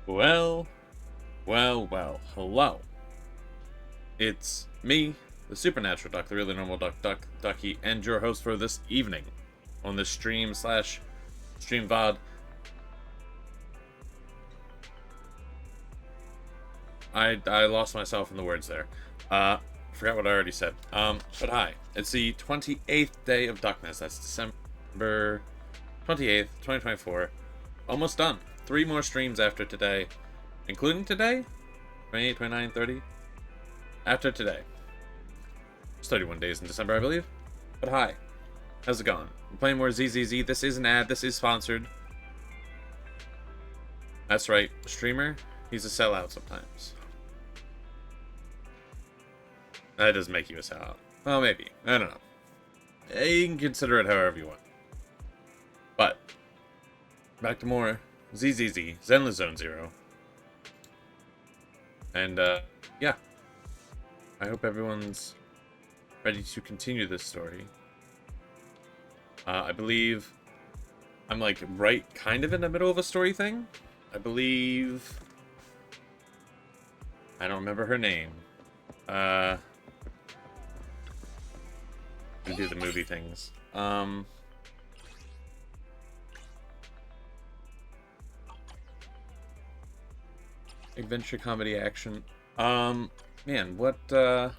Well, hello. It's me, the supernatural duck, the really normal ducky, and your host for this evening on this stream VOD. I lost myself in the words there. Forgot what I already said. But hi, it's the 28th day of Duckmas. That's December 28th, 2024. Almost done. 3 more streams after today, including today, 28, 29, 30. After today. It's 31 days in December, I believe. But hi, how's it going? I'm playing more ZZZ. This is an ad. This is sponsored. That's right. Streamer, he's a sellout sometimes. That doesn't make you a sellout. Well, maybe. I don't know. You can consider it however you want. But, back to more ZZZ, Zenless Zone Zero. And, yeah. I hope everyone's ready to continue this story. I believe I'm like right kind of in the middle of a story thing. I believe I don't remember her name. We do the movie things. Adventure, comedy, action. Man, what, I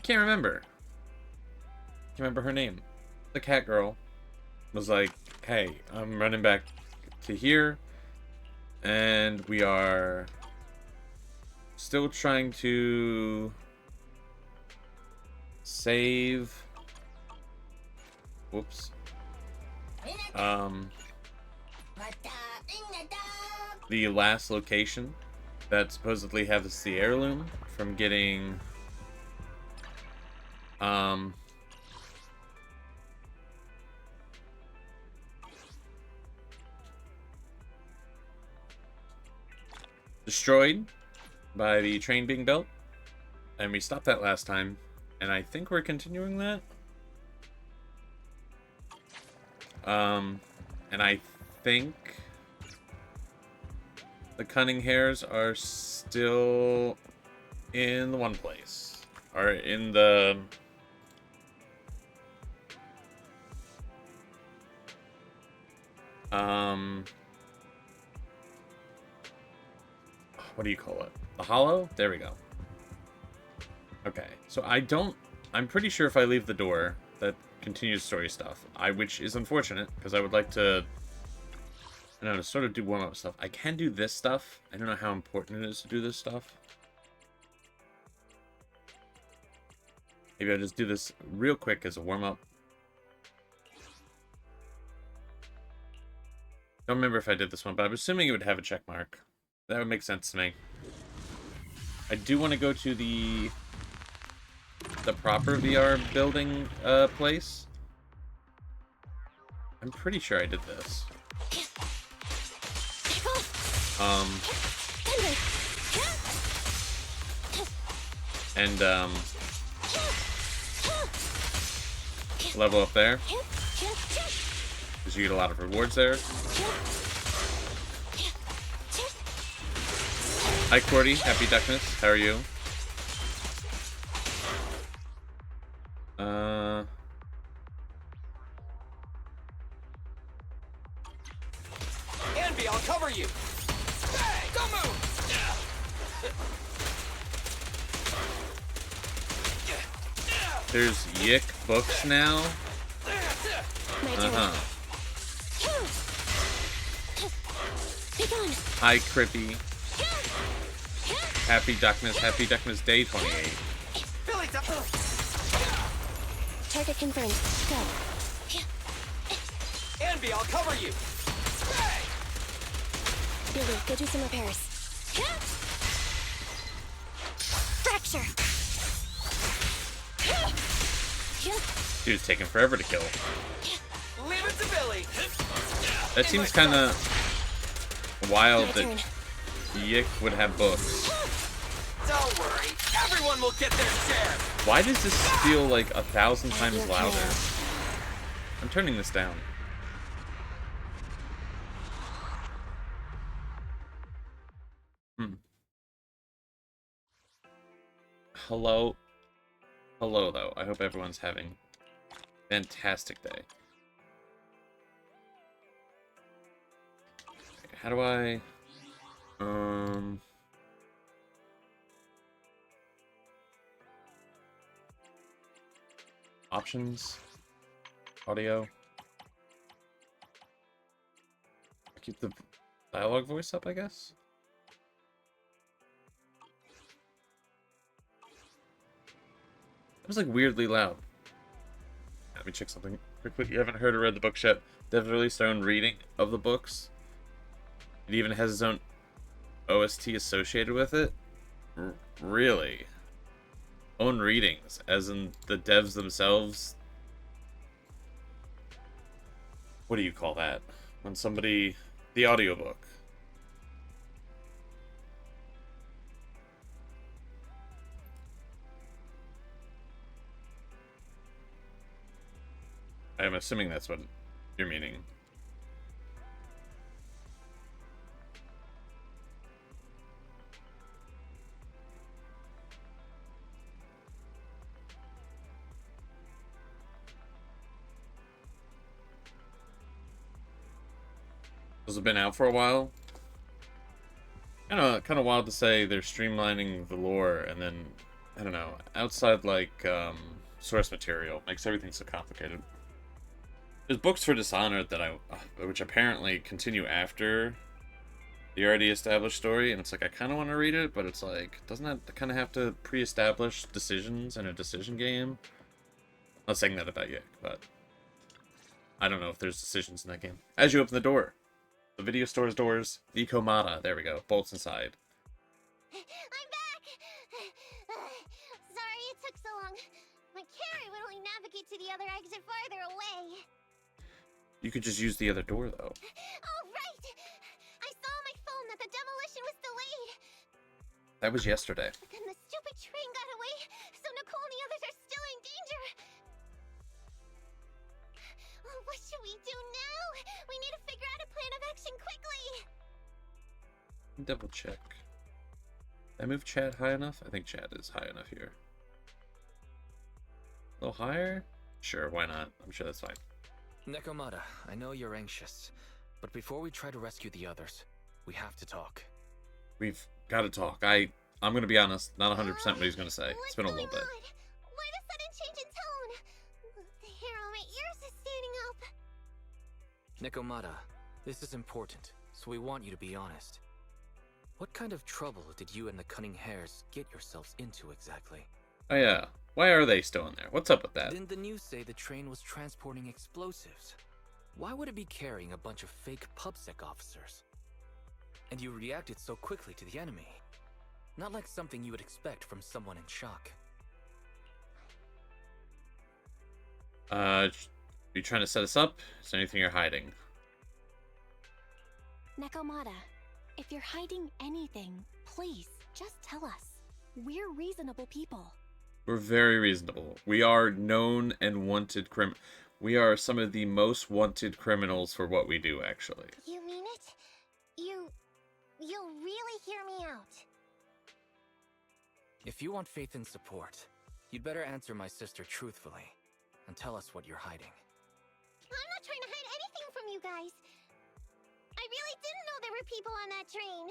can't remember. Can't remember her name. The cat girl was like, hey, I'm running back to here, and we are still trying to save... Whoops. The last location that supposedly has the heirloom from getting destroyed by the train being built, and we stopped that last time, and I think we're continuing that. And I think the cunning hairs are still in the one place, or in the what do you call it? The hollow? There we go. Okay, so I'm pretty sure if I leave the door, that continues story stuff. Which is unfortunate, because I would like to, I don't know, to sort of do warm-up stuff. I can do this stuff. I don't know how important it is to do this stuff. Maybe I'll just do this real quick as a warm-up. Don't remember if I did this one, but I'm assuming it would have a check mark. That would make sense to me. I do want to go to the proper VR building place. I'm pretty sure I did this. And level up there, because you get a lot of rewards there. Hi Cordy, happy Duckmas, how are you? Envy, I'll cover you. Hey, don't move. There's Yick books now. Hi Crippy. Happy Duckmas Day 28. Target confirmed. Go. Envy, I'll cover you. Billy, go do some repairs. Fracture. Dude's taking forever to kill. Leave it to Billy. That seems kind of wild that Yick would have books. Don't worry, everyone will get their share. Why does this feel like 1,000 times louder? I'm turning this down. Hello? Hello, though. I hope everyone's having a fantastic day. Okay, how do I... Options? Audio? Keep the dialogue voice up, I guess? It was like weirdly loud. Let me check something quickly. You haven't heard or read the books yet. They've released their own reading of the books. It even has its own OST associated with it. Really? Own readings, as in the devs themselves? What do you call that? When somebody... The audiobook. I'm assuming that's what you're meaning. Those have been out for a while. I don't know, kind of wild to say they're streamlining the lore, and then, I don't know, outside, like, source material makes everything so complicated. There's books for Dishonored that which apparently continue after the already established story, and it's like, I kind of want to read it, but it's like, doesn't that kind of have to pre-establish decisions in a decision game? I'm not saying that about Yick, but I don't know if there's decisions in that game. As you open the door, the video store's doors, the Komata, there we go, bolts inside. I'm back! Sorry it took so long. My carry would only navigate to the other exit farther away. You could just use the other door, though. Oh, right! I saw on my phone that the demolition was delayed. That was yesterday. But then the stupid train got away, so Nicole and the others are still in danger. Oh, what should we do now? We need to figure out a plan of action quickly. Double check. Did I move chat high enough? I think chat is high enough here. A little higher? Sure, why not? I'm sure that's fine. Nekomata, I know you're anxious, but before we try to rescue the others, we have to talk. We've got to talk. I'm going to be honest, not 100% what he's going to say. It's been a little bit. Why the sudden change in tone? The hair on my ears is standing up. Nekomata, this is important, so we want you to be honest. What kind of trouble did you and the Cunning Hares get yourselves into exactly? Oh yeah, why are they still in there? What's up with that? Didn't the news say the train was transporting explosives? Why would it be carrying a bunch of fake PubSec officers? And you reacted so quickly to the enemy. Not like something you would expect from someone in shock. Are you trying to set us up? Is there anything you're hiding? Nekomata, if you're hiding anything, please, just tell us. We're reasonable people. We're very reasonable. We are known and wanted We are some of the most wanted criminals for what we do, actually. You mean it? You'll really hear me out. If you want faith and support, you'd better answer my sister truthfully and tell us what you're hiding. I'm not trying to hide anything from you guys. I really didn't know there were people on that train.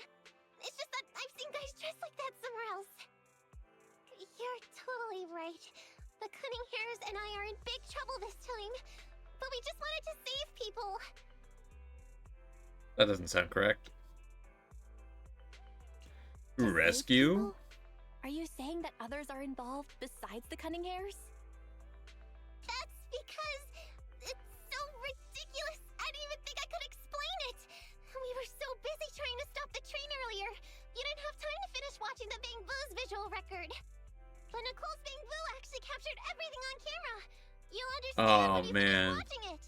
It's just that I've seen guys dressed like that somewhere else. You're totally right. The Cunning Hares and I are in big trouble this time. But we just wanted to save people. That doesn't sound correct. To save Rescue? people? Are you saying that others are involved besides the Cunning Hares? That's because it's so ridiculous. I didn't even think I could explain it. We were so busy trying to stop the train earlier. You didn't have time to finish watching the Bang Boo's visual record. But Nicole's Bang Boo actually captured everything on camera. You'll understand when you finish watching it.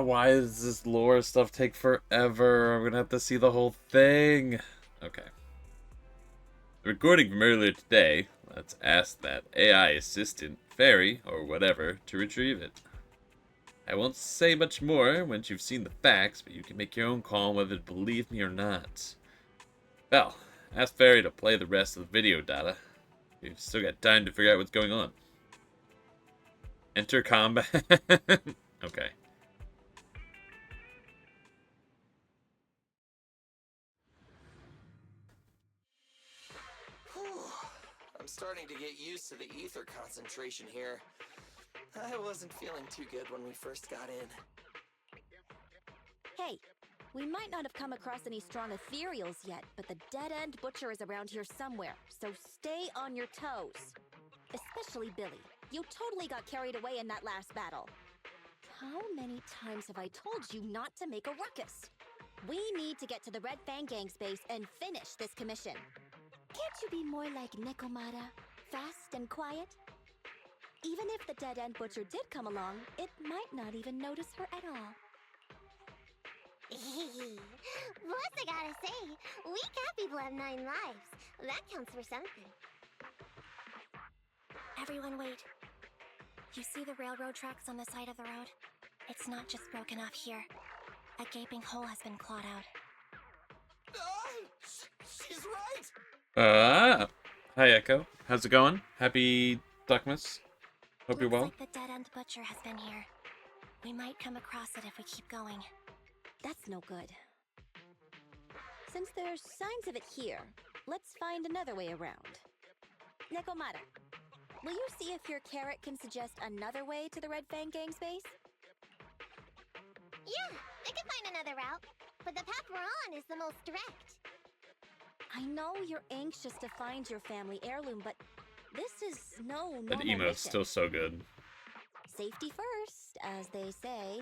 Why does this lore stuff take forever? I'm gonna have to see the whole thing. Okay. Recording from earlier today. Let's ask that AI assistant, fairy, or whatever, to retrieve it. I won't say much more once you've seen the facts, but you can make your own call on whether to believe me or not. Well, ask Fairy to play the rest of the video data. We've still got time to figure out what's going on. Enter combat. Okay. Whew. I'm starting to get used to the ether concentration here. I wasn't feeling too good when we first got in. Hey, we might not have come across any strong ethereals yet, but the dead-end butcher is around here somewhere, so stay on your toes. Especially Billy. You totally got carried away in that last battle. How many times have I told you not to make a ruckus? We need to get to the Red Fang Gang's base and finish this commission. Can't you be more like Nekomata? Fast and quiet? Even if the dead-end butcher did come along, it might not even notice her at all. Plus, I gotta say, we cat people have 9 lives. That counts for something. Everyone wait. You see the railroad tracks on the side of the road? It's not just broken off here. A gaping hole has been clawed out. She's right! Hi Echo. How's it going? Happy Duckmas. Hope you're well. Looks like the dead-end butcher has been here. We might come across it if we keep going. That's no good. Since there's signs of it here, let's find another way around. Nekomata, will you see if your carrot can suggest another way to the Red Fang Gang's base? Yeah, I could find another route, but the path we're on is the most direct. I know you're anxious to find your family heirloom, but this is no normal That emote's mission. still so good. Safety first, as they say.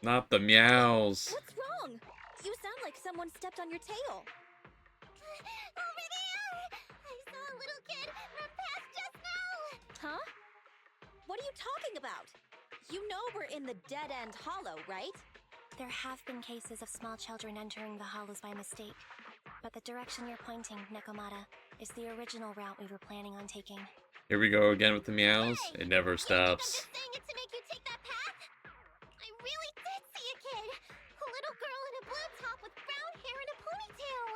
Not the meows. What's wrong? You sound like someone stepped on your tail. Over there! I saw a little kid run past just now! Huh? What are you talking about? You know we're in the dead-end hollow, right? There have been cases of small children entering the hollows by mistake. But the direction you're pointing, Nekomata, is the original route we were planning on taking. Here we go again with the meows. Hey, It never you think I'm stops. just saying it to make you take that path? I really did see a kid! A little girl in a blue top with brown hair and a ponytail!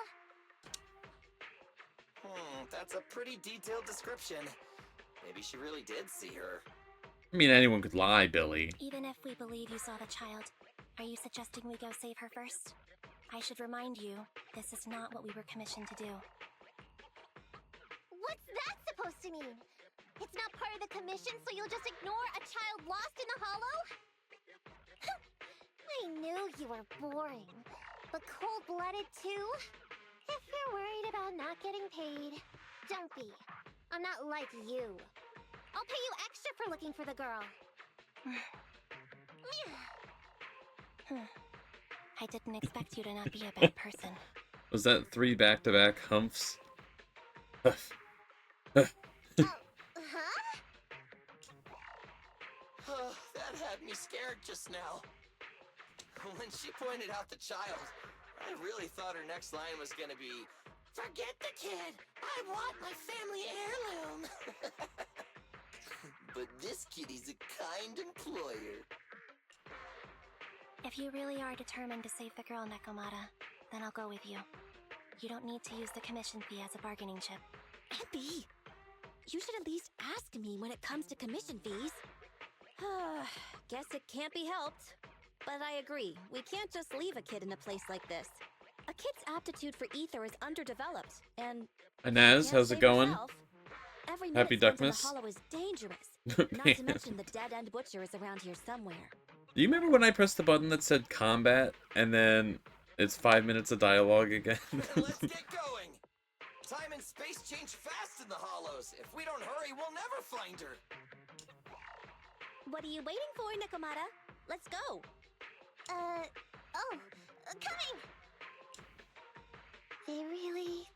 That's a pretty detailed description. Maybe she really did see her. I mean, anyone could lie, Billy. Even if we believe you saw the child, are you suggesting we go save her first? I should remind you, this is not what we were commissioned to do. What's that supposed to mean? It's not part of the commission, so you'll just ignore a child lost in the hollow? I knew you were boring, but cold-blooded too? If you're worried about not getting paid, don't be. I'm not like you. I'll pay you extra for looking for the girl. I didn't expect you to not be a bad person. Was that 3 back-to-back humps? Huh? That had me scared just now. When she pointed out the child, I really thought her next line was gonna be, "Forget the kid! I want my family heirloom!" But this kitty's a kind employer. If you really are determined to save the girl, Nekomata, then I'll go with you. You don't need to use the commission fee as a bargaining chip. Abby! You should at least ask me when it comes to commission fees. Guess it can't be helped. But I agree, we can't just leave a kid in a place like this. A kid's aptitude for ether is underdeveloped, and... Inez, can't how's it save going? herself. Every Happy minute spent in Duckmas. the hollow is dangerous. Not to mention the dead-end butcher is around here somewhere. Do you remember when I pressed the button that said combat, and then it's 5 minutes of dialogue again? Let's get going! Time and space change fast in the hollows. If we don't hurry, we'll never find her. What are you waiting for, Nekomata? Let's go. Coming! They really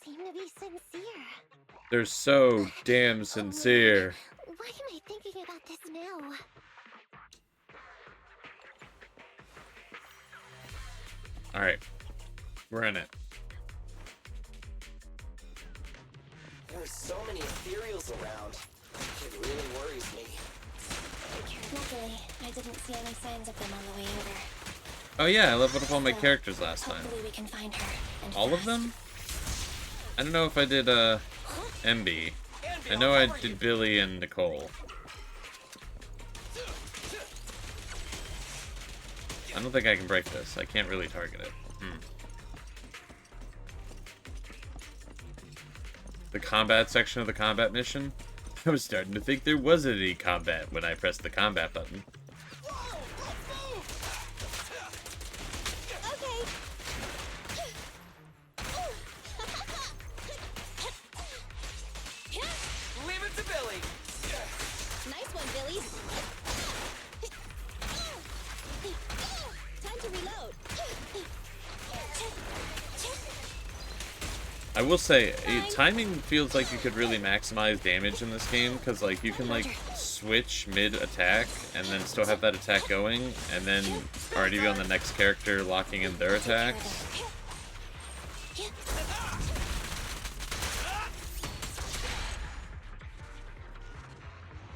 seem to be sincere. They're so damn sincere. Why am I thinking about this now? Alright. We're in it. There's so many ethereals around. It really worries me. Luckily, I didn't see any signs of them on the way over. Oh yeah, I leveled up all my characters last time. Hopefully we can find her. And All of fast. them? I don't know if I did MB. I know I did Billy and Nicole. I don't think I can break this. I can't really target it. The combat section of the combat mission? I was starting to think there wasn't any combat when I pressed the combat button. Okay. Leave it to Billy. Nice one, Billy. Time to reload. I will say, timing feels like you could really maximize damage in this game, because like you can like switch mid-attack and then still have that attack going, and then already be on the next character locking in their attacks.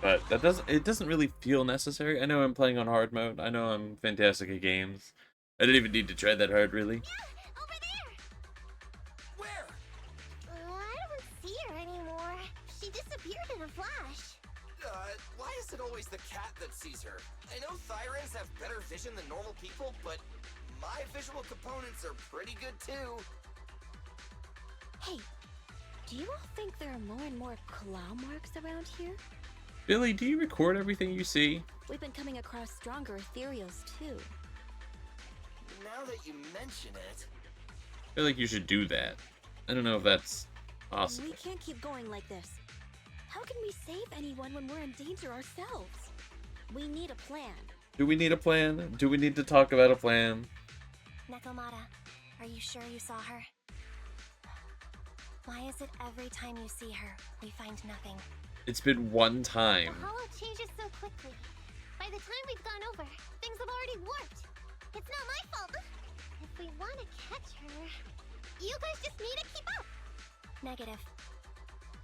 But it doesn't really feel necessary. I know I'm playing on hard mode. I know I'm fantastic at games. I didn't even need to try that hard, really. Over there! Where? I don't see her anymore. She disappeared in a flash. Why is it always the cat that sees her? I know Thyrans have better vision than normal people, but my visual components are pretty good too. Hey, do you all think there are more and more claw marks around here? Billy, do you record everything you see? We've been coming across stronger ethereals too. Now that you mention it, I feel like you should do that. I don't know if that's possible. We can't keep going like this. How can we save anyone when we're in danger ourselves? We need a plan. Do we need a plan? Do we need to talk about a plan? Nekomata, are you sure you saw her? Why is it every time you see her, we find nothing? It's been one time. The hollow changes so quickly. By the time we've gone over, things have already warped. It's not my fault. If we want to catch her, you guys just need to keep up. Negative.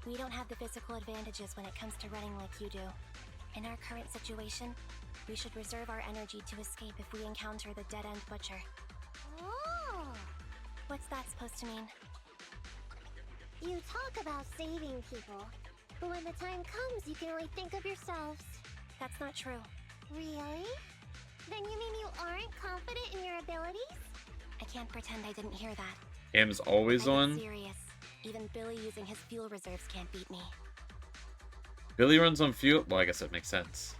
We don't have the physical advantages when it comes to running like you do. In our current situation, we should reserve our energy to escape if we encounter the dead-end butcher. Oh! What's that supposed to mean? You talk about saving people, but when the time comes, you can only think of yourselves. That's not true. Really? Then you mean you aren't confident in your abilities? I can't pretend I didn't hear that. Cam's always I'm on. serious. Even Billy using his fuel reserves can't beat me. Billy runs on fuel. Well, I guess that makes sense.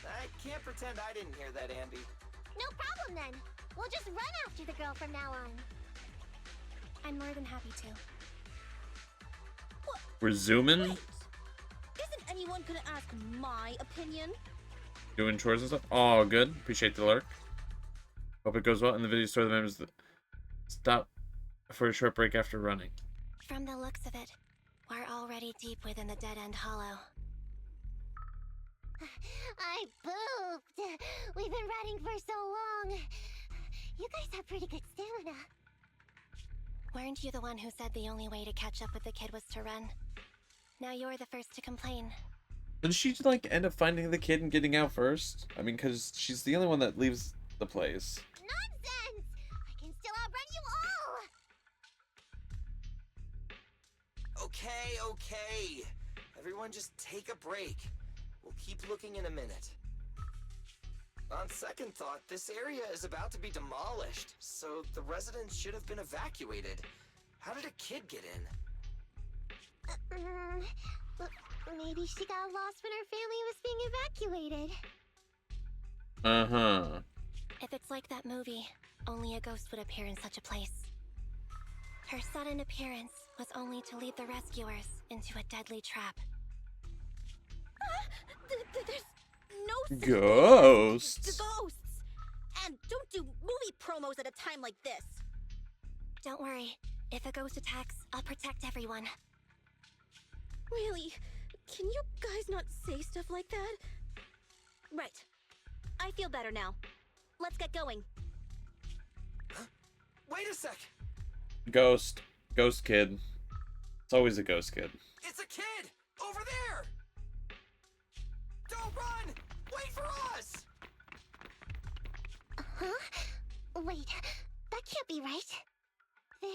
I can't pretend I didn't hear that, Ambi. No problem then. We'll just run after the girl from now on. I'm more than happy to. We're zooming, Isn't anyone gonna ask my opinion? doing chores and stuff. Oh, good. Appreciate the lurk. Hope it goes well. In the video store, the members stop for a short break after running. From the looks of it, we're already deep within the dead-end hollow. I pooped. We've been running for so long. You guys have pretty good stamina. Weren't you the one who said the only way to catch up with the kid was to run? Now you're the first to complain. Did she like end up finding the kid and getting out first? I mean, because she's the only one that leaves the place. Nonsense! I can still outrun you all! Okay. Everyone just take a break. We'll keep looking in a minute. On second thought, this area is about to be demolished, so the residents should have been evacuated. How did a kid get in? Maybe she got lost when her family was being evacuated. Uh-huh. If it's like that movie, only a ghost would appear in such a place. Her sudden appearance was only to lead the rescuers into a deadly trap. There's no Ghosts. ghosts! And don't do movie promos at a time like this. Don't worry. If a ghost attacks, I'll protect everyone. Really? Can you guys not say stuff like that? Right. I feel better now. Let's get going. Wait a sec! Ghost. Ghost kid. It's always a ghost kid. It's a kid! Over there! Don't run! Wait for us! Huh? Wait, that can't be right. There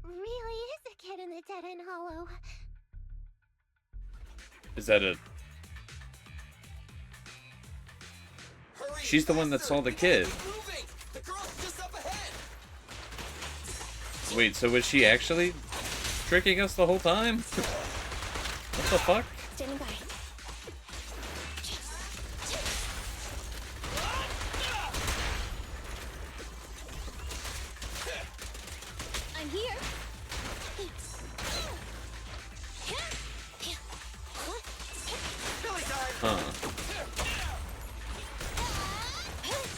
really is a kid in the dead-end hollow. Is that a... Hurry, She's the one that faster! saw the We gotta kid. keep moving! The girl's just up ahead! Wait, so was she actually tricking us the whole time? What the fuck? Standing by. I'm here. Billy time! Huh.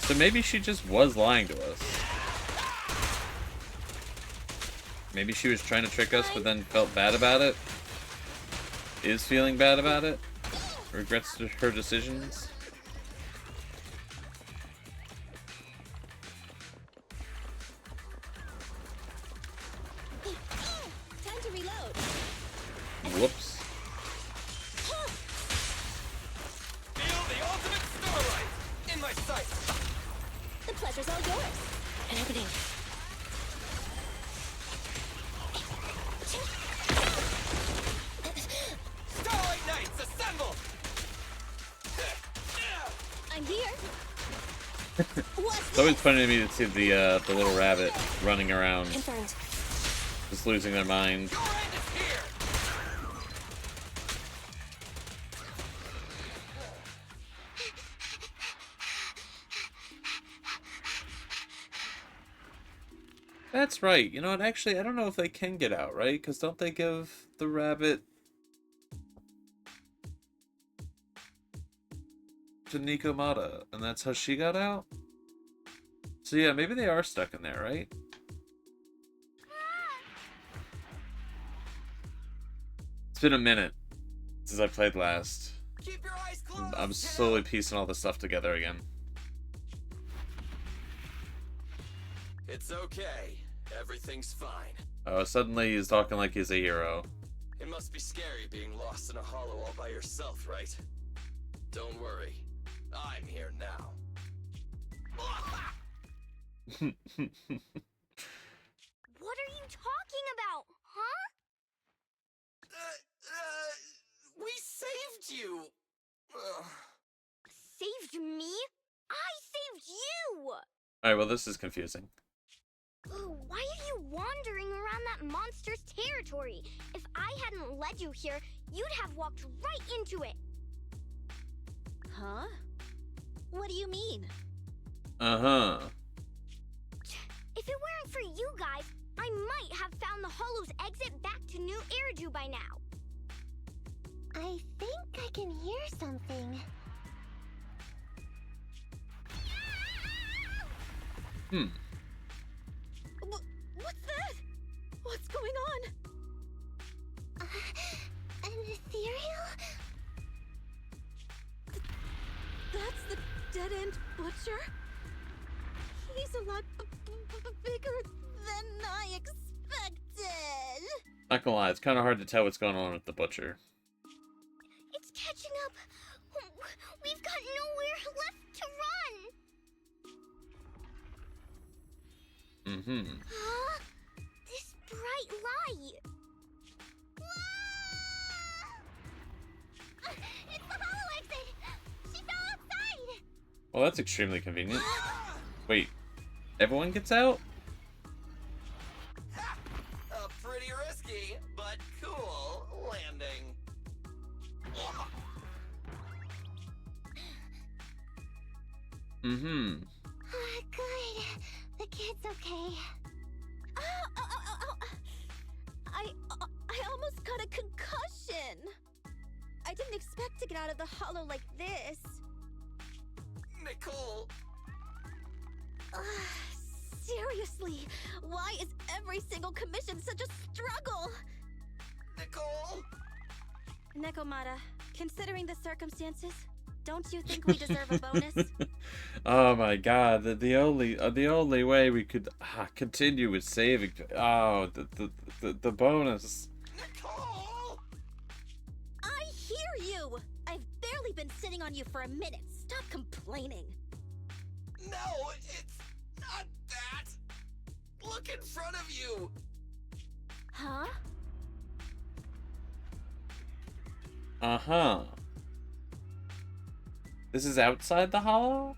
So maybe she just was lying to us. Maybe she was trying to trick us, but then felt bad about it. Is feeling bad about it. Regrets her decisions. Time to reload. Whoops. Feel the ultimate starlight! In my sights! The pleasure's all yours. And everything. Starlight Knights, assemble! I'm here. It's always funny to me to see the little rabbit running around, Confirmed. just losing their mind. Your end is here! That's right. You know what? Actually, I don't know if they can get out, right? Because don't they give the rabbit to Nikomata, and that's how she got out? So yeah, maybe they are stuck in there, right? It's been a minute since I played last. Keep your eyes closed! I'm slowly piecing all this stuff together again. It's okay. Everything's fine. Oh, suddenly he's talking like he's a hero. It must be scary being lost in a hollow all by yourself, right? Don't worry. I'm here now. What are you talking about, huh? We saved you! Saved me? I saved you! Alright, well this is confusing. Why are you wandering around that monster's territory? If I hadn't led you here, you'd have walked right into it. Huh? What do you mean? Uh-huh. If it weren't for you guys, I might have found the Hollow's exit back to New Eridu by now. I think I can hear something. What's that? What's going on? An ethereal? That's the dead-end butcher? He's a lot bigger than I expected. Not gonna lie, it's kind of hard to tell what's going on with the butcher. It's catching up. We've got nowhere left to run. Mm-hmm. Huh? This bright light. Ah! It's the hollow exit. She fell outside. Well, that's extremely convenient. Wait, everyone gets out? Pretty risky, but cool landing. Mm-hmm. Good. The kid's okay. I almost got a concussion. I didn't expect to get out of the hollow like this. Nicole, Seriously, why is every single commission such a struggle? Nicole. Nekomata, considering the circumstances, Don't you think we deserve a bonus? Oh my god, the only way we could continue with saving, the bonus. Nicole! I hear you! I've barely been sitting on you for a minute. Stop complaining. No, it's not that. Look in front of you. Huh? Uh-huh. This is outside the hollow?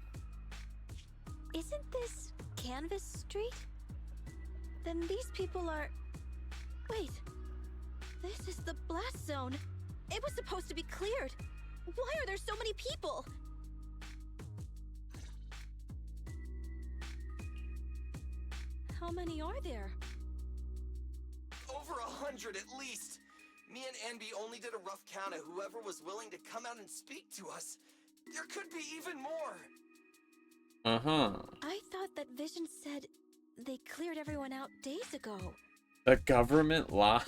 Isn't this Canvas Street? Then these people are... Wait. This is the blast zone. It was supposed to be cleared. Why are there so many people? How many are there? Over 100 at least. Me and Anby only did a rough count of whoever was willing to come out and speak to us. There could be even more. Uh-huh. I thought that Vision said they cleared everyone out days ago. The government lie?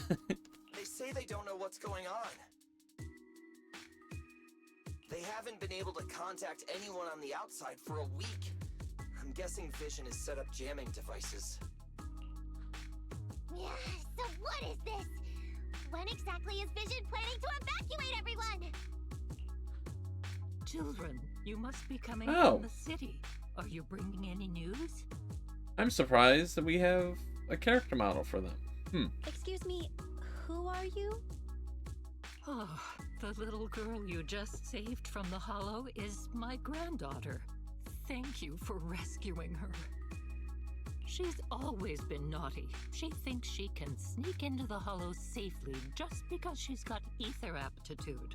They say they don't know what's going on. They haven't been able to contact anyone on the outside for a week. I'm guessing Vision has set up jamming devices. Yeah, so what is this? When exactly is Vision planning to evacuate everyone? Children, you must be coming Oh. from the city. Are you bringing any news? I'm surprised that we have a character model for them. Excuse me, who are you? Oh, the little girl you just saved from the hollow is my granddaughter. Thank you for rescuing her. She's always been naughty. She thinks she can sneak into the hollow safely just because she's got ether aptitude.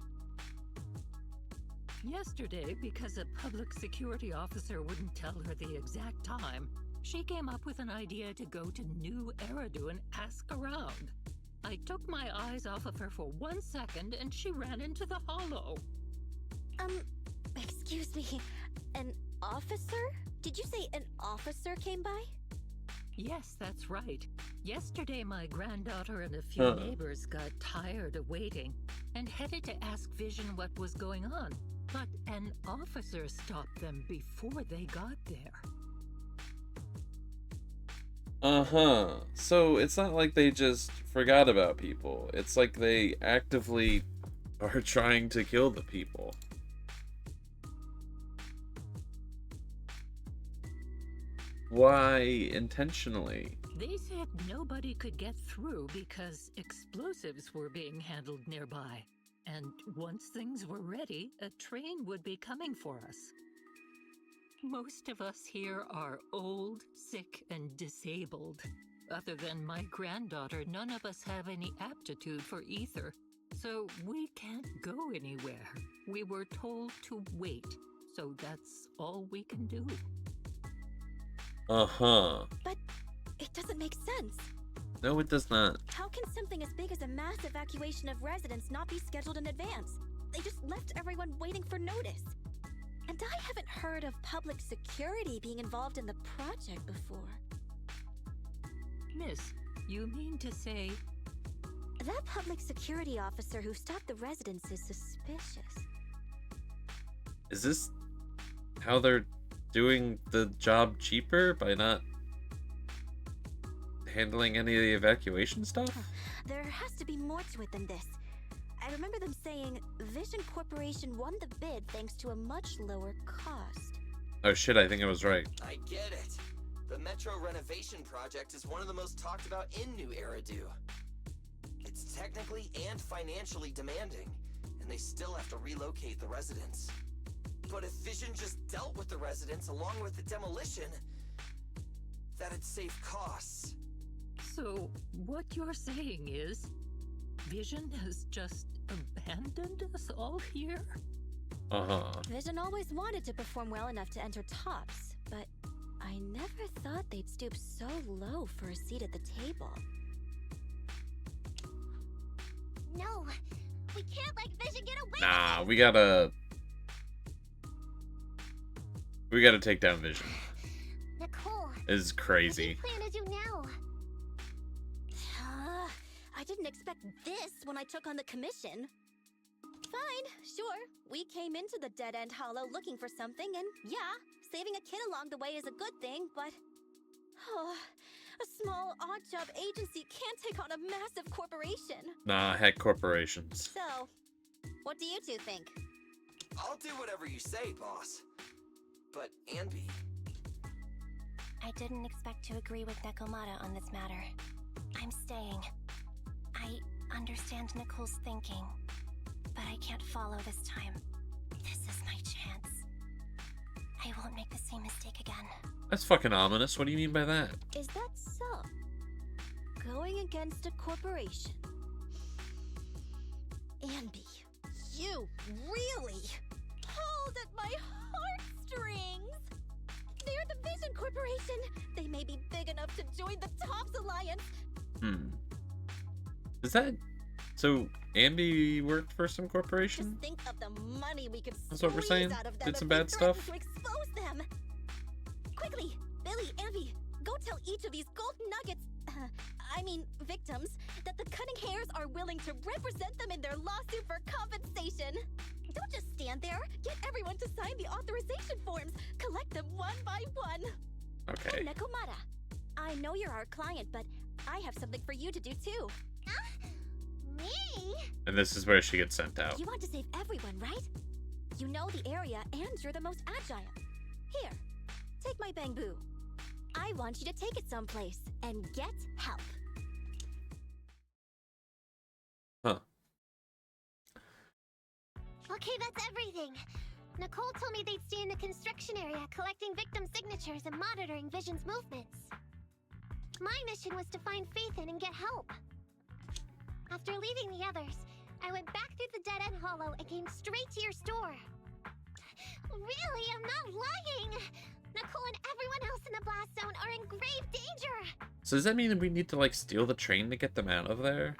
Yesterday, because a public security officer wouldn't tell her the exact time, she came up with an idea to go to New Eridu and ask around. I took my eyes off of her for 1 second and she ran into the hollow. Excuse me, an officer? Did you say an officer came by? Yes, that's right. Yesterday, my granddaughter and a few Huh. neighbors got tired of waiting and headed to ask Vision what was going on. But an officer stopped them before they got there. Uh-huh. So it's not like they just forgot about people. It's like they actively are trying to kill the people. Why intentionally? They said nobody could get through because explosives were being handled nearby. And once things were ready, a train would be coming for us. Most of us here are old, sick, and disabled. Other than my granddaughter, none of us have any aptitude for ether, so we can't go anywhere. We were told to wait, so that's all we can do. Uh-huh. But it doesn't make sense. No, it does not. How can something as big as a mass evacuation of residents not be scheduled in advance? They just left everyone waiting for notice. And I haven't heard of public security being involved in the project before. Miss, you mean to say... That public security officer who stopped the residents is suspicious. Is this how they're doing the job cheaper by not handling any of the evacuation stuff? There has to be more to it than this. I remember them saying Vision Corporation won the bid thanks to a much lower cost. Oh shit, I think I was right. I get it. The Metro renovation project is one of the most talked about in New Eridu. It's technically and financially demanding, and they still have to relocate the residents. But if Vision just dealt with the residents along with the demolition, that'd save costs. So, what you're saying is, Vision has just abandoned us all here? Uh-huh. Vision always wanted to perform well enough to enter tops, but I never thought they'd stoop so low for a seat at the table. No, we can't let Vision get away Nah, with it. we gotta take down Vision. Nicole, This is what do crazy. you plan to do now? I didn't expect this when I took on the commission. Fine, sure. We came into the dead-end hollow looking for something, and yeah, saving a kid along the way is a good thing, but... Oh, a small, odd-job agency can't take on a massive corporation. Nah, heck, corporations. So, what do you two think? I'll do whatever you say, boss. But, Anby, I didn't expect to agree with Nekomata on this matter. I'm staying. I understand Nicole's thinking, but I can't follow this time. This is my chance. I won't make the same mistake again. That's fucking ominous. What do you mean by that? Is that so? Going against a corporation? Anby, you really pulled at my heartstrings! They're the Vision Corporation! They may be big enough to join the Tops Alliance! Is that... So, Andy worked for some Just corporation? think of the money we could That's what we're squeeze saying? out of them Did if some we bad threatened stuff? to expose them! Quickly, Billy, Anby, go tell each of these gold nuggets, victims, that the Cunning Hairs are willing to represent them in their lawsuit for compensation. Don't just stand there. Get everyone to sign the authorization forms. Collect them one by one. Okay. And Nekomata, I know you're our client, but I have something for you to do too. Me? And this is where she gets sent out. You want to save everyone, right? You know the area, and you're the most agile. Here, take my bamboo. I want you to take it someplace and get help. Huh. Okay, that's everything. Nicole told me they'd stay in the construction area, collecting victim signatures and monitoring Vision's movements. My mission was to find Faithin and get help. After leaving the others, I went back through the dead-end hollow and came straight to your store. Really, I'm not lying! Nicole and everyone else in the blast zone are in grave danger! So does that mean that we need to, like, steal the train to get them out of there?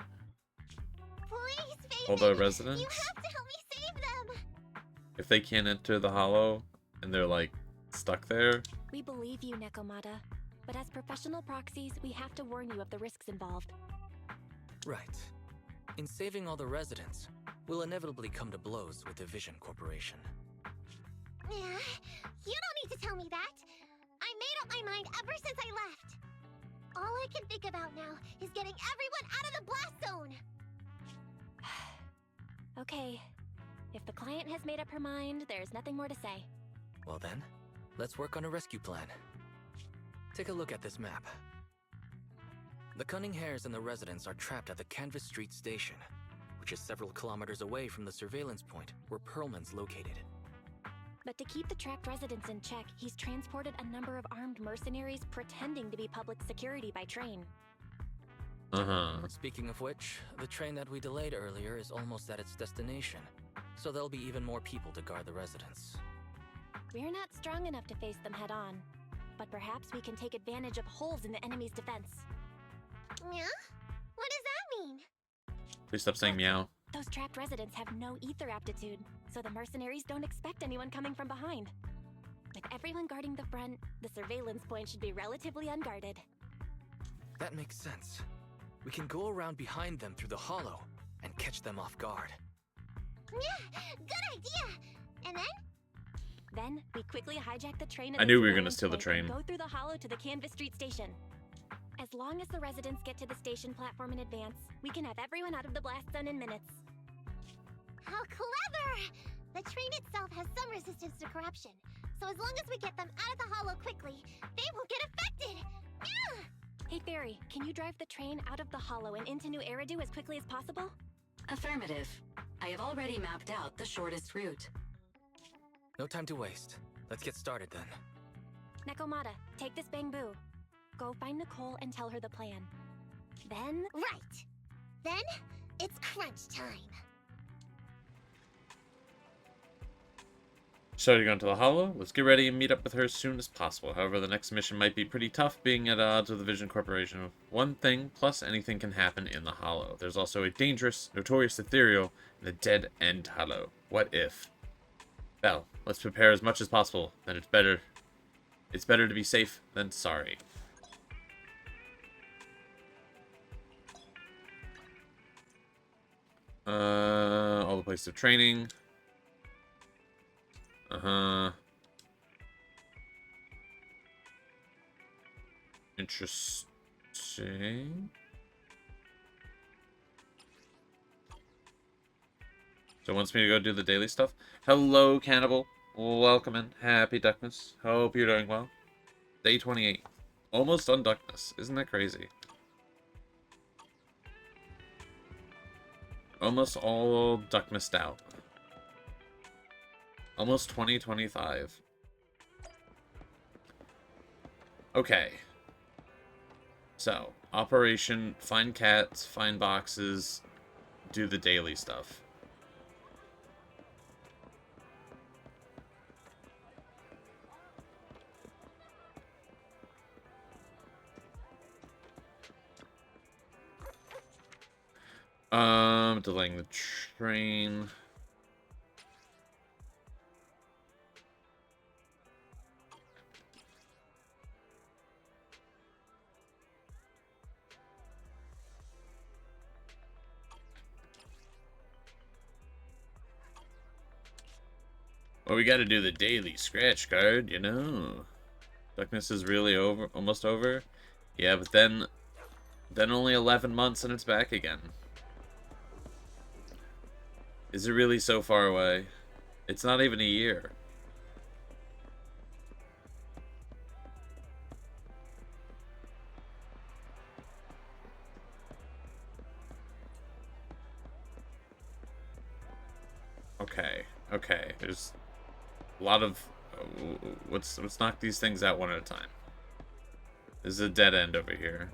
Please, Faithin! All the residents? You have to help me save them! If they can't enter the hollow and they're, like, stuck there? We believe you, Nekomata. But as professional proxies, we have to warn you of the risks involved. Right. In saving all the residents, we'll inevitably come to blows with the Vision Corporation. Yeah, you don't need to tell me that. I made up my mind ever since I left. All I can think about now is getting everyone out of the blast zone. Okay. If the client has made up her mind, there's nothing more to say. Well then, let's work on a rescue plan. Take a look at this map. The Cunning Hairs and the residents are trapped at the Canvas Street station, which is several kilometers away from the surveillance point where Perlman's located. But to keep the trapped residents in check, he's transported a number of armed mercenaries pretending to be public security by train. Uh-huh. Speaking of which, the train that we delayed earlier is almost at its destination, so there'll be even more people to guard the residents. We're not strong enough to face them head on, but perhaps we can take advantage of holes in the enemy's defense. Yeah? What does that mean? Please stop saying meow. Those trapped residents have no ether aptitude, so the mercenaries don't expect anyone coming from behind. With everyone guarding the front, the surveillance point should be relatively unguarded. That makes sense. We can go around behind them through the hollow and catch them off guard. Yeah, good idea! And then? Then, we quickly hijack the train at I the knew we were gonna surveillance steal the point and train. go through the hollow to the Canvas Street station. As long as the residents get to the station platform in advance, we can have everyone out of the blast zone in minutes. How clever! The train itself has some resistance to corruption, so as long as we get them out of the hollow quickly, they won't get affected! Yeah! Hey Fairy, can you drive the train out of the hollow and into New Eridu as quickly as possible? Affirmative. I have already mapped out the shortest route. No time to waste. Let's get started then. Nekomata, take this bamboo. Go find Nicole and tell her the plan. Then... Right! Then, it's crunch time. So you're going to the hollow? Let's get ready and meet up with her as soon as possible. However, the next mission might be pretty tough, being at odds with the Vision Corporation. One thing, plus anything can happen in the hollow. There's also a dangerous, notorious ethereal, and a dead-end hollow. What if? Well, let's prepare as much as possible. Then it's better to be safe than sorry. All the places of training. Interesting. So it wants me to go do the daily stuff. Hello, Cannibal. Welcome in. Happy Duckmas. Hope you're doing well. Day 28. Almost done Duckmas. Isn't that crazy? Almost all Duckmased out. Almost 2025. Okay. So, operation, find cats, find boxes, do the daily stuff. Delaying the train. Well, we gotta do the daily scratch card, you know. Duckmas is really over, almost over. Yeah, but then only 11 months and it's back again. Is it really so far away? It's not even a year. Okay, okay. There's a lot of... let's knock these things out one at a time. This is a dead end over here.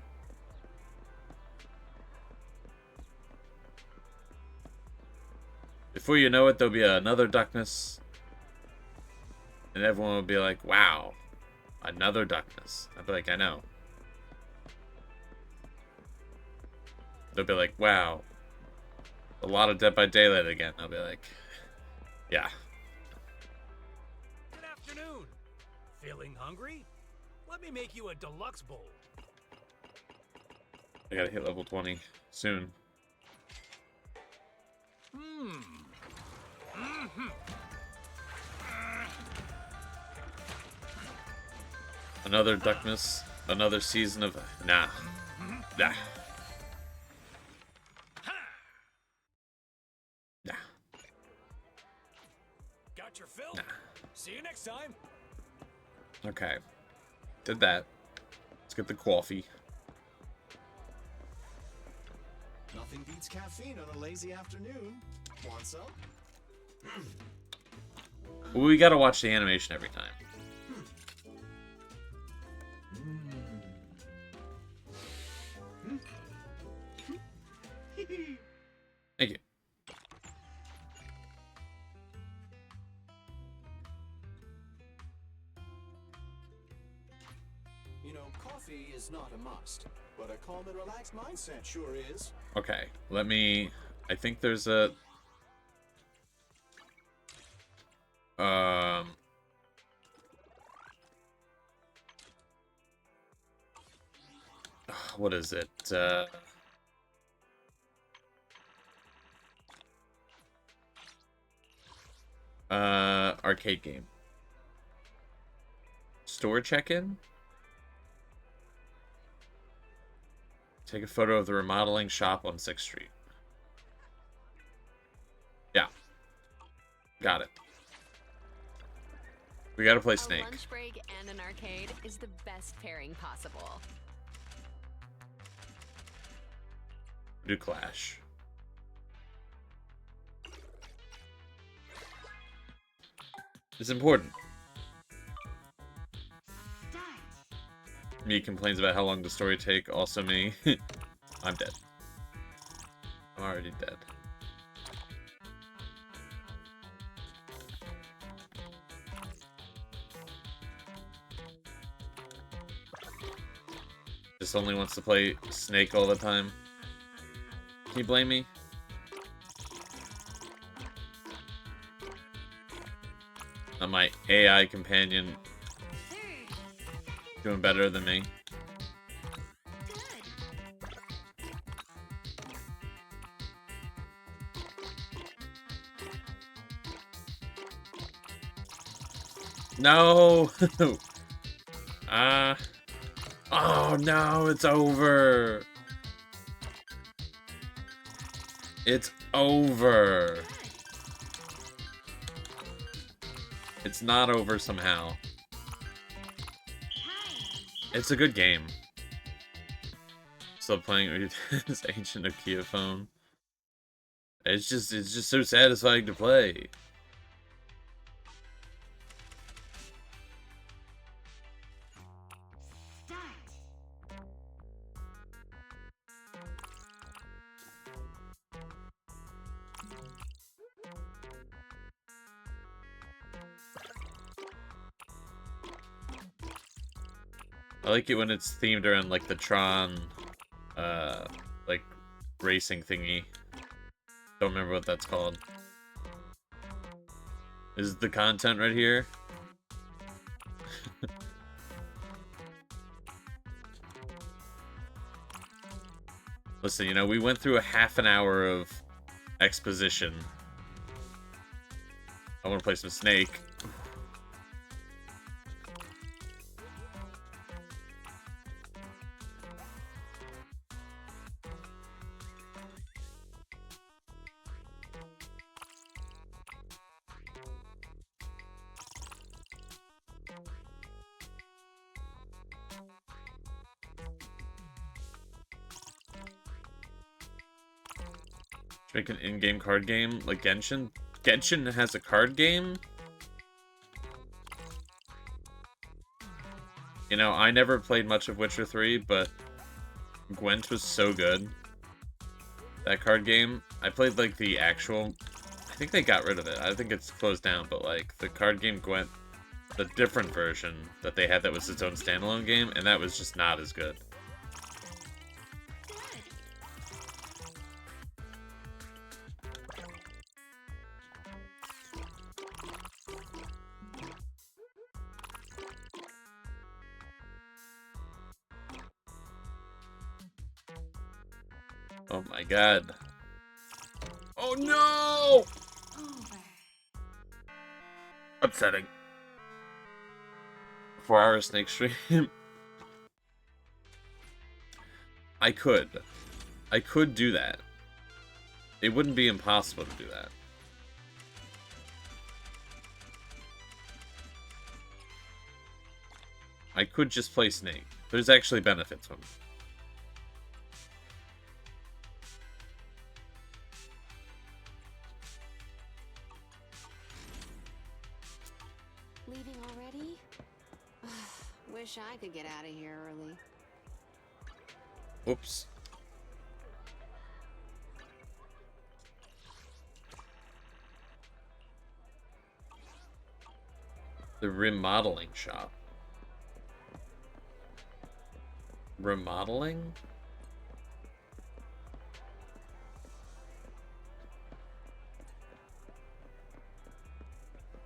Before you know it, there'll be another Duckmas. And everyone will be like, wow, another Duckmas. I'll be like, I know. They'll be like, wow, a lot of Dead by Daylight again. I'll be like, yeah. Good afternoon. Feeling hungry? Let me make you a deluxe bowl. I gotta hit level 20 soon. Another Duckmas, another season of... Nah. Nah. Nah. Got your fill? Nah. See you next time. Okay. Did that. Let's get the coffee. Nothing beats caffeine on a lazy afternoon. Want some? We gotta watch the animation every time. Thank you. You know, coffee is not a must, but a calm and relaxed mindset sure is. Okay, let me... I think there's a... What is it? Arcade game. Store check-in? Take a photo of the remodeling shop on 6th Street. Yeah. Got it. We gotta play Snake. A lunch break and an arcade is the best pairing possible. Do Clash. It's important. Me complains about how long the story take. Also me. I'm dead. I'm already dead. Just only wants to play Snake all the time. Can you blame me? My AI companion doing better than me. No! Oh no, it's over! It's over! It's not over somehow. It's a good game. Still playing this ancient Nokia phone. It's just so satisfying to play. I like it when it's themed around like the Tron, like racing thingy. Don't remember what that's called. Is the content right here? Listen, you know, we went through a half an hour of exposition. I want to play some Snake. Make an in-game card game like Genshin. Genshin has a card game? You know, I never played much of Witcher 3, but Gwent was so good. That card game, I played like the actual... I think they got rid of it. I think it's closed down, but like the card game Gwent, the different version that they had that was its own standalone game, and that was just not as good. Oh my god. Oh no! Upsetting. 4-hour Snake stream. I could do that. It wouldn't be impossible to do that. I could just play Snake. There's actually benefits from it. Leaving already? Wish I could get out of here early. Oops. The remodeling shop. Remodeling?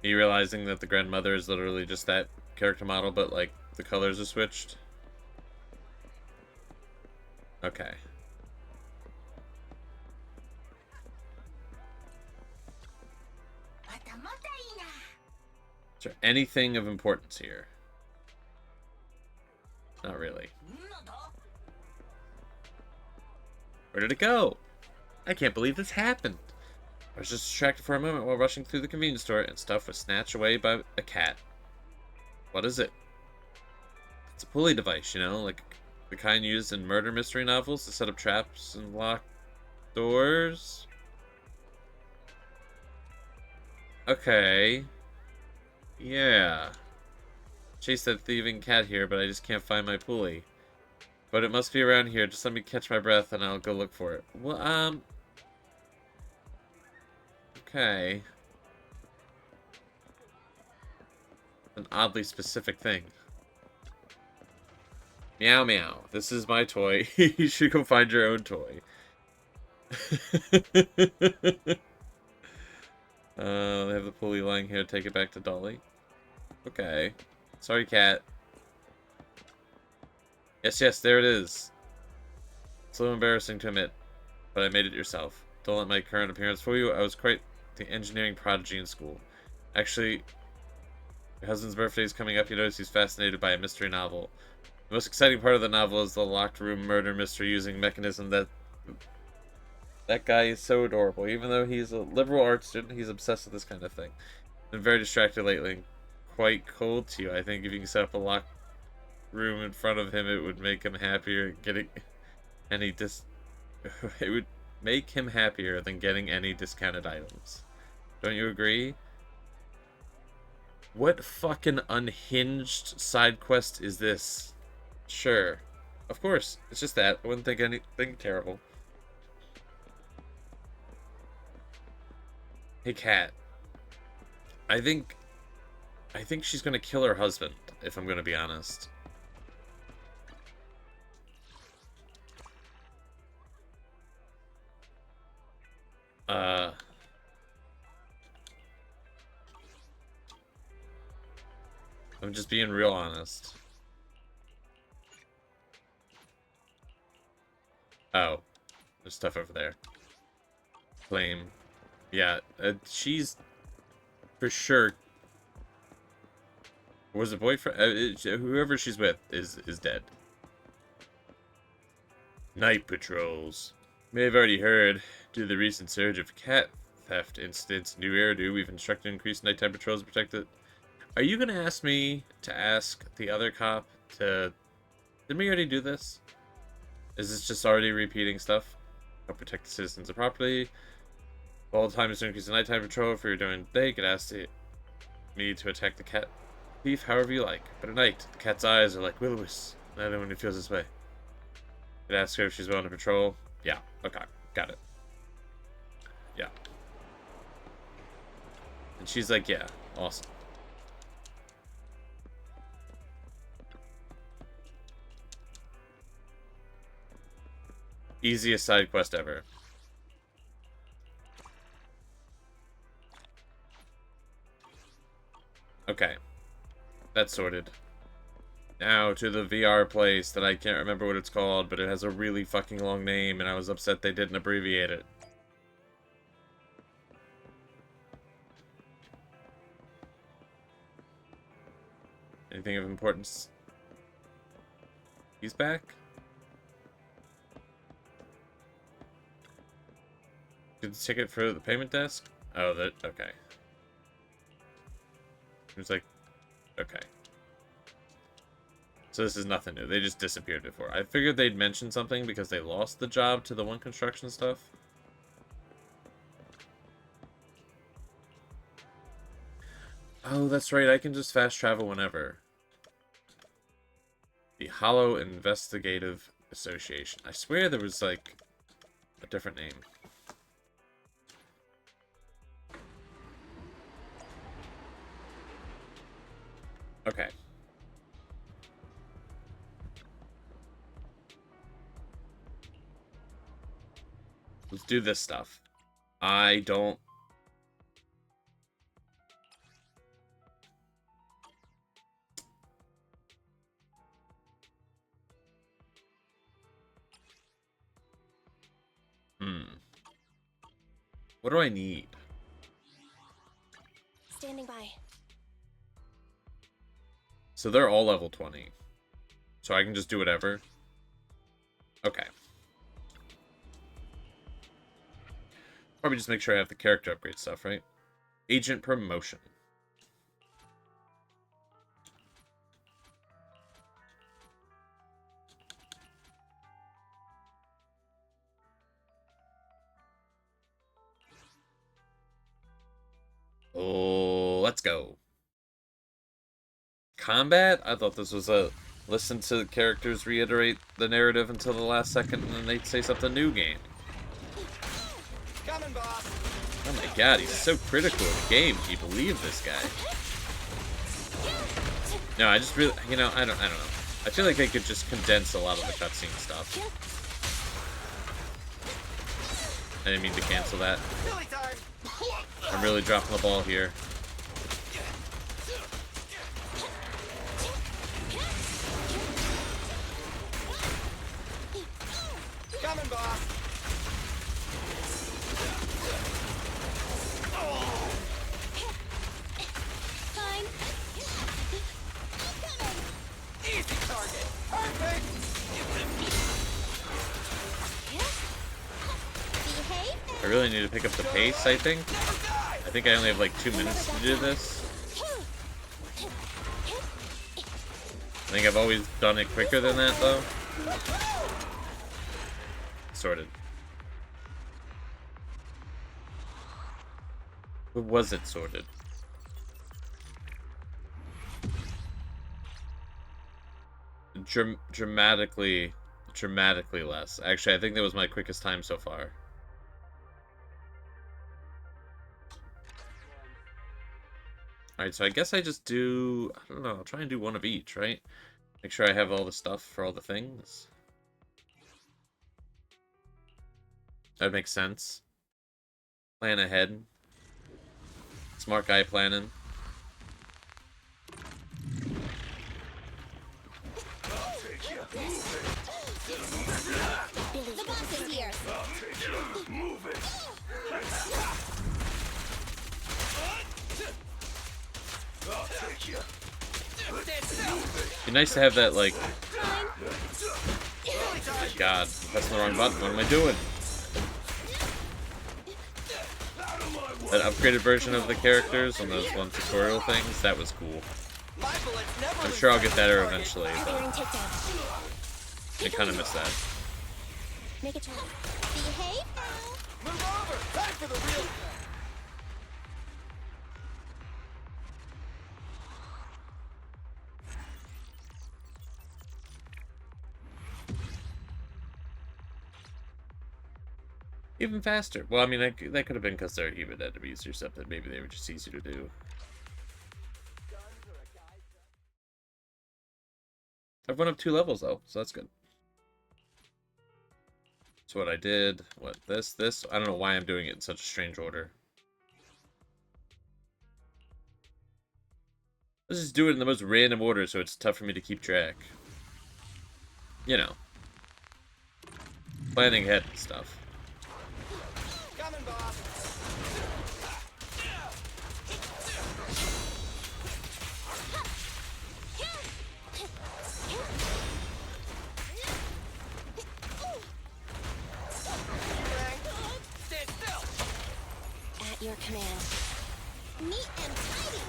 Are you realizing that the grandmother is literally just that character model, but like the colors are switched? Okay. Is there anything of importance here? Not really. Where did it go? I can't believe this happened. I was just distracted for a moment while rushing through the convenience store and stuff was snatched away by a cat. What is it? It's a pulley device, you know, like the kind used in murder mystery novels to set up traps and lock doors. Okay. Yeah. Chase that thieving cat here, but I just can't find my pulley. But it must be around here. Just let me catch my breath and I'll go look for it. Well, okay. An oddly specific thing. Meow meow. This is my toy. You should go find your own toy. They have the pulley lying here. Take it back to Dolly. Okay. Sorry, cat. Yes, there it is. It's a little embarrassing to admit, but I made it yourself. Don't let my current appearance fool you. I was quite the engineering prodigy in school. Actually, Your husband's birthday is coming up. You notice he's fascinated by a mystery novel. The most exciting part of the novel is the locked room murder mystery using mechanism that guy is so adorable. Even though he's a liberal arts student, he's obsessed with this kind of thing. Been very distracted lately and quite cold to you. I think if you can set up a locked room in front of him, it would make him happier getting any it would make him happier than getting any discounted items. Don't you agree? What fucking unhinged side quest is this? Sure. Of course. It's just that. I wouldn't think anything terrible. Hey, Kat. I think she's gonna kill her husband, if I'm gonna be honest. I'm just being real honest. Oh. There's stuff over there. Claim. Yeah, she's for sure. Was a boyfriend? Whoever she's with is dead. Night patrols. You may have already heard, due to the recent surge of cat theft incidents in New Eridu, we've instructed increased nighttime patrols to protect it. Are you gonna ask me to ask the other cop to? Didn't we already do this? Is this just already repeating stuff? Help protect the citizens of property. All the time is to increase the nighttime patrol. For you're doing day, you could ask me to attack the cat thief however you like. But at night, the cat's eyes are like will-o-wisps. Not everyone who feels this way. You could ask her if she's willing to patrol. Yeah, okay, got it. Yeah. And she's like, yeah, awesome. Easiest side quest ever. Okay. That's sorted. Now to the VR place that I can't remember what it's called, but it has a really fucking long name, and I was upset they didn't abbreviate it. Anything of importance? He's back? Get the ticket for the payment desk? Oh, that, okay. It was like, okay. So this is nothing new. They just disappeared before. I figured they'd mention something because they lost the job to the one construction stuff. Oh, that's right. I can just fast travel whenever. The Hollow Investigative Association. I swear there was like a different name. Okay. Let's do this stuff. I don't... What do I need? Standing by. So they're all level 20. So I can just do whatever? Okay. Probably just make sure I have the character upgrade stuff, right? Agent promotion. Oh, let's go. Combat? I thought this was a listen to the characters reiterate the narrative until the last second and then they'd say something new game. Coming, boss. Oh my god, he's so critical of the game. Can you believe this guy? No, I just really, you know, I don't know. I feel like they could just condense a lot of the cutscene stuff. I didn't mean to cancel that. I'm really dropping the ball here. Coming, boss. Fine. really need to pick up the pace, I think. I think I only have like 2 minutes to do this. I think I've always done it quicker than that, though. Sorted. Or was it sorted? Dramatically less. Actually, I think that was my quickest time so far. Alright, so I guess I just do... I don't know, I'll try and do one of each, right? Make sure I have all the stuff for all the things. That makes sense. Plan ahead. Smart guy planning. The boss is here. Move it. I'll take you. Be nice to have that, like... God, I'm pressing the wrong button. What am I doing? That upgraded version of the characters on those one tutorial things, that was cool. I'm sure I'll get better eventually, but I kind of miss that. Make a try. Behave now. Move over! Time for the real... Even faster. Well, I mean, that could have been because they're human enemies or something. Maybe they were just easy to do. I've went up 2 levels, though, so that's good. So what I did, this, I don't know why I'm doing it in such a strange order. Let's just do it in the most random order so it's tough for me to keep track. You know. Planning ahead and stuff. Coming, boss. Stand still. At your command. Neat and tidy.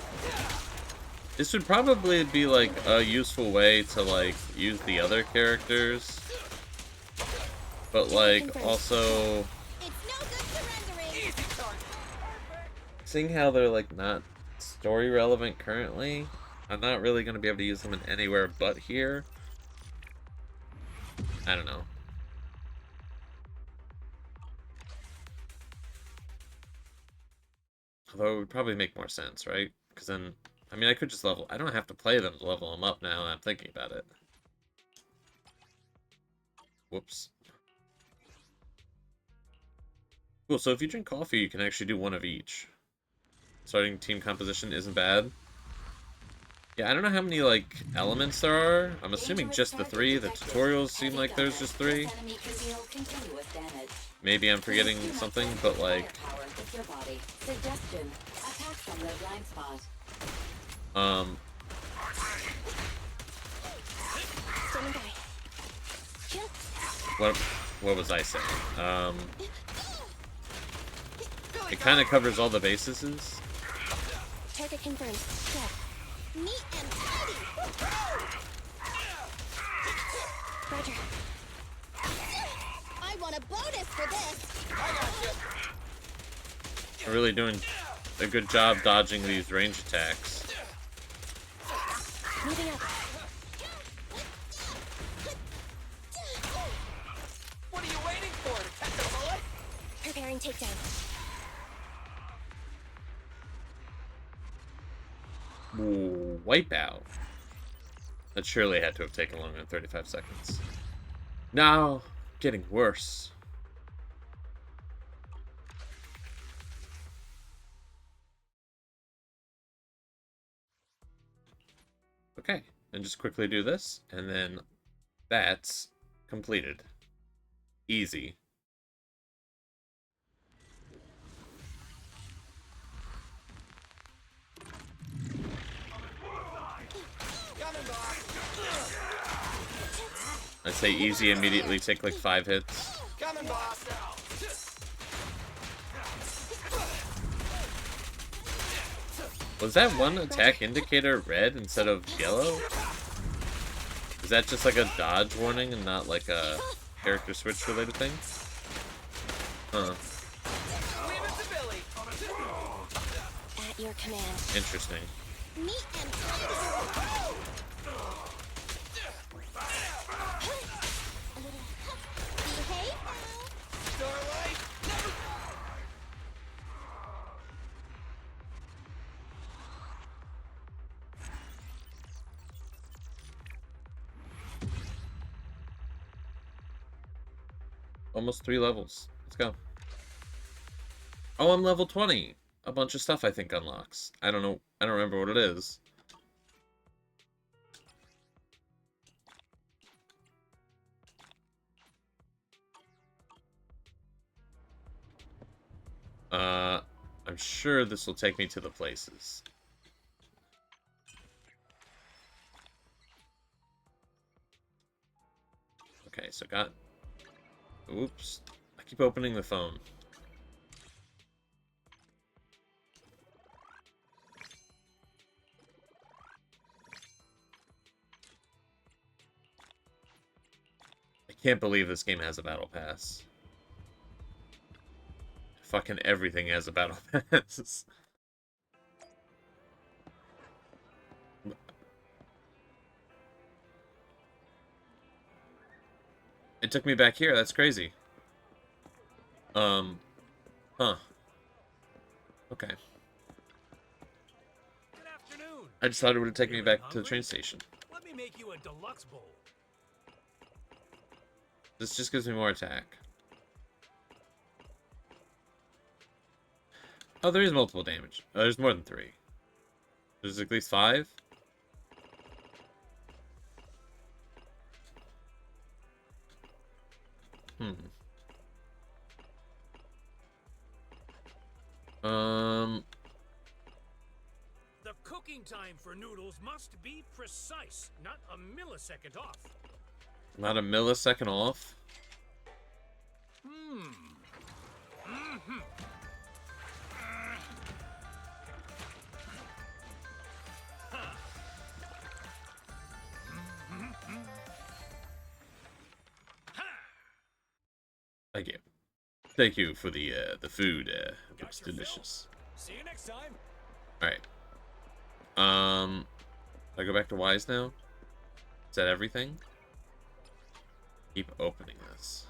This would probably be like a useful way to like use the other characters. But like also seeing how they're like not story relevant currently, I'm not really gonna be able to use them in anywhere but here. I don't know. Although it would probably make more sense, right? Because then, I mean, I could just level... I don't have to play them to level them up now. I'm thinking about it. Whoops. Cool, so if you drink coffee, you can actually do one of each. Starting team composition isn't bad. Yeah, I don't know how many, like, elements there are. I'm assuming just the 3. The tutorials seem like there's just 3. Maybe I'm forgetting something, but, like... What was I saying? It kind of covers all the bases. Target confirmed. Go. Neat and tidy. Roger. I want a bonus for this. I got you. I'm really doing a good job dodging these range attacks. Moving up. What are you waiting for? To catch a bullet? Preparing takedown. Ooh, wipeout. That surely had to have taken longer than 35 seconds. Now, getting worse. Okay, and just quickly do this, and then that's completed. Easy. I say easy, immediately take like 5 hits. Coming, boss. Was that one attack indicator red instead of yellow? Is that just like a dodge warning and not like a character switch related thing? Huh. At your command. Interesting. Meet and behave now. Almost 3 levels. Let's go. Oh, I'm level 20. A bunch of stuff I think unlocks. I don't know. I don't remember what it is. I'm sure this will take me to the places. Okay, so got... Oops. I keep opening the phone. I can't believe this game has a battle pass. Fucking everything has a battle pass. It took me back here. That's crazy. Huh. Okay. Good afternoon. I just thought it would have taken me back to the train station. Let me make you a deluxe bowl. This just gives me more attack. Oh, there is multiple damage. Oh, there's more than 3. There's at least 5. The cooking time for noodles must be precise, not a millisecond off. Not a millisecond off. Thank you. Thank you for the food. Looks delicious. See you next time. All right. I go back to Wise now. Is that everything? Keep opening this.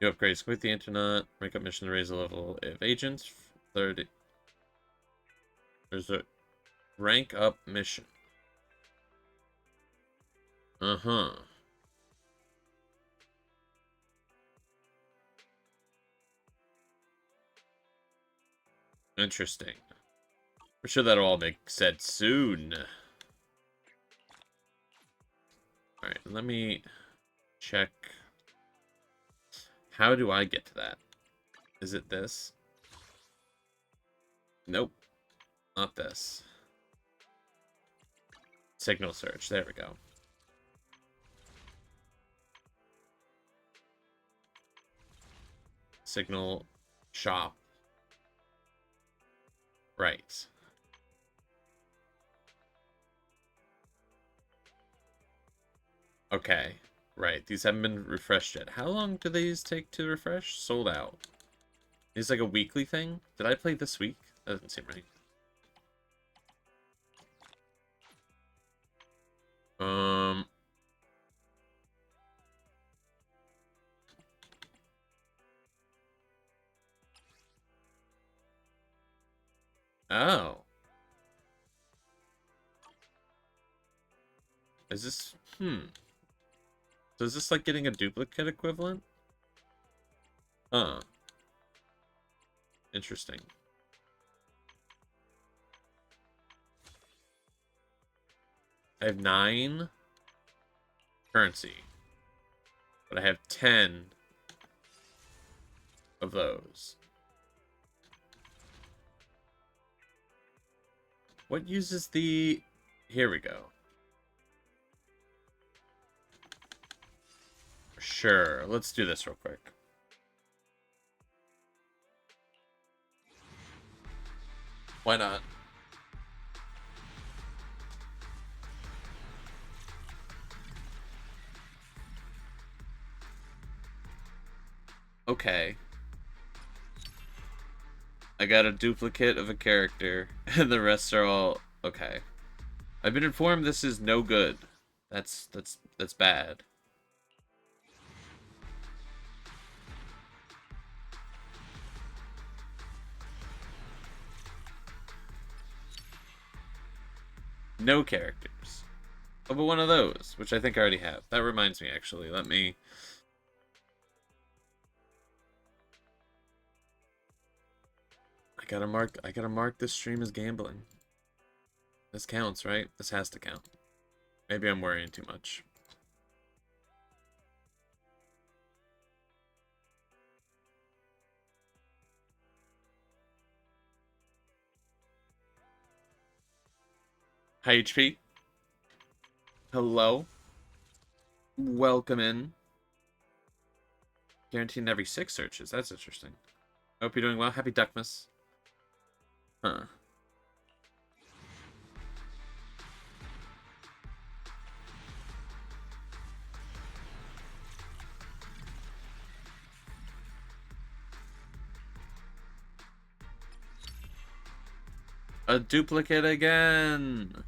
New upgrades. Complete the internet. Rank up mission to raise the level of agents. 30. There's a rank up mission. Uh-huh. Interesting. I'm sure that'll all make sense soon. Alright, let me check. How do I get to that? Is it this? Nope. Not this. Signal search. There we go. Signal shop. Right. Okay. Right. These haven't been refreshed yet. How long do these take to refresh? Sold out. Is like a weekly thing? Did I play this week? That doesn't seem right. Oh. Is this... So is this like getting a duplicate equivalent? Huh. Interesting. I have 9 currency. But I have 10 of those. What uses the... Here we go. Sure, let's do this real quick. Why not? Okay. I got a duplicate of a character, and the rest are all okay. I've been informed this is no good. That's bad. No characters. Oh, but one of those, which I think I already have. That reminds me, actually. Let me... I gotta mark this stream as gambling. This counts, right? This has to count. Maybe I'm worrying too much. Hi, HP. Hello. Welcome in. Guaranteed every 6 searches. That's interesting. Hope you're doing well. Happy Duckmas. Huh. A duplicate again.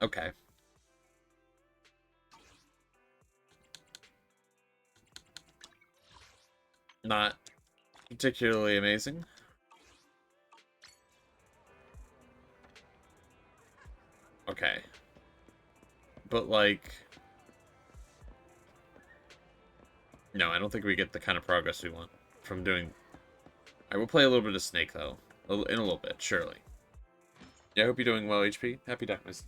Okay. Not particularly amazing. Okay. But, like... No, I don't think we get the kind of progress we want from doing... I will play a little bit of Snake, though. In a little bit, surely. Yeah, I hope you're doing well, HP. Happy Duckmas.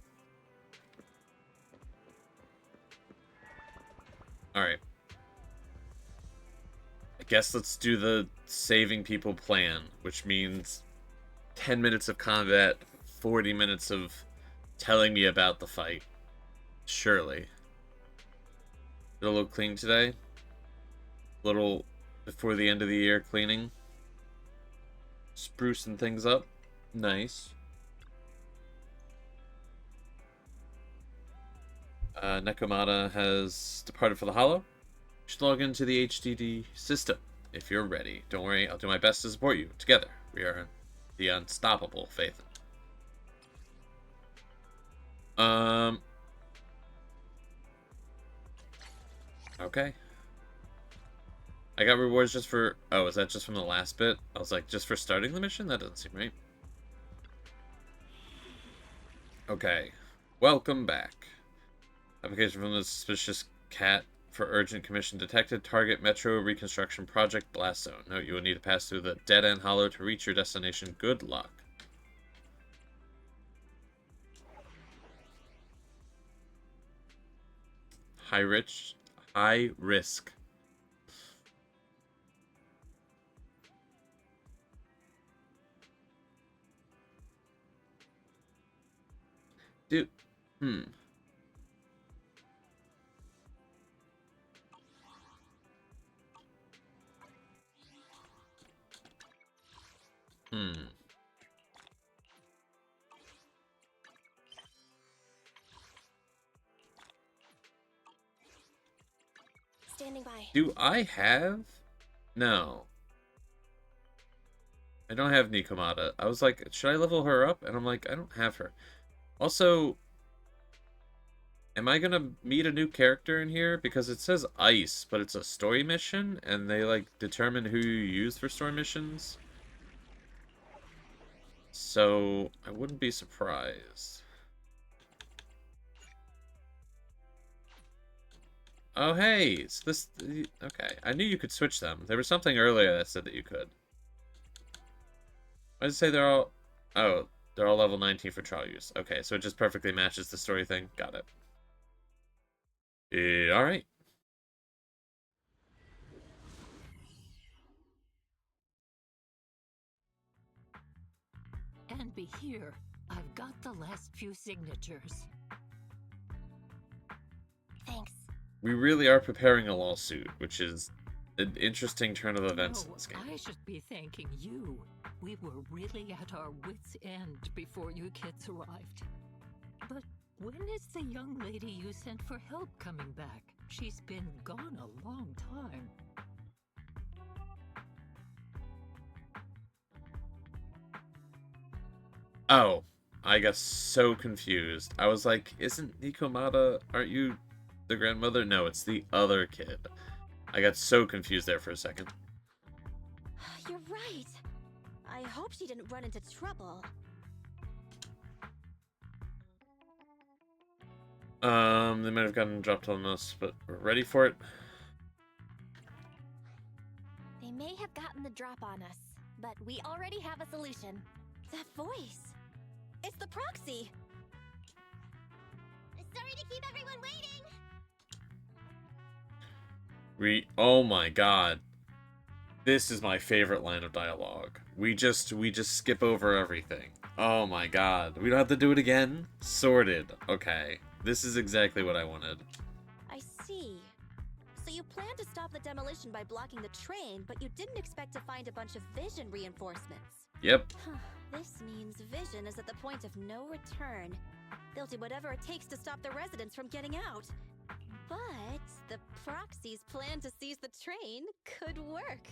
Alright. I guess let's do the saving people plan, which means 10 minutes of combat, 40 minutes of telling me about the fight. Surely. Did a little clean today. Little before the end of the year cleaning. Sprucing things up. Nice. Nekomata has departed for the Hollow. You should log into the HDD system if you're ready. Don't worry, I'll do my best to support you. Together, we are the unstoppable Faith. Okay. I got rewards just for... Oh, is that just from the last bit? I was like, just for starting the mission? That doesn't seem right. Okay. Welcome back. Application from the suspicious cat for urgent commission detected. Target Metro Reconstruction Project Blast Zone. Note, you will need to pass through the dead-end hollow to reach your destination. Good luck. High risk. Dude, Hmm. Standing by. Do I have? No. I don't have Nikomata. I was like, should I level her up? And I'm like, I don't have her. Also, am I gonna meet a new character in here? Because it says Ice, but it's a story mission, and they, like, determine who you use for story missions. So, I wouldn't be surprised. Oh, hey, it's this... Okay, I knew you could switch them. There was something earlier that said that you could. Why does it say they're all... Oh, they're all level 19 for trial use. Okay, so it just perfectly matches the story thing. Got it. Alright. And be here. I've got the last few signatures. we really are preparing a lawsuit, which is an interesting turn of events in No, this game. I should be thanking you. We were really at our wits' end before you kids arrived. But when is the young lady you sent for help coming back? She's been gone a long time. Oh, I got so confused. I was like, isn't Nikomata, aren't you the grandmother? No, it's the other kid. I got so confused there for a second. You're right. I hope she didn't run into trouble. They might have gotten dropped on us, but we're ready for it. They may have gotten the drop on us, but we already have a solution. That voice. It's the proxy. Sorry to keep everyone waiting. Oh my god. This is my favorite line of dialogue. We just skip over everything. Oh my god. We don't have to do it again? Sorted. Okay. This is exactly what I wanted. I see. So you planned to stop the demolition by blocking the train, but you didn't expect to find a bunch of vision reinforcements. Yep. This means Vision is at the point of no return. They'll do whatever it takes to stop the residents from getting out. But the proxy's plan to seize the train could work.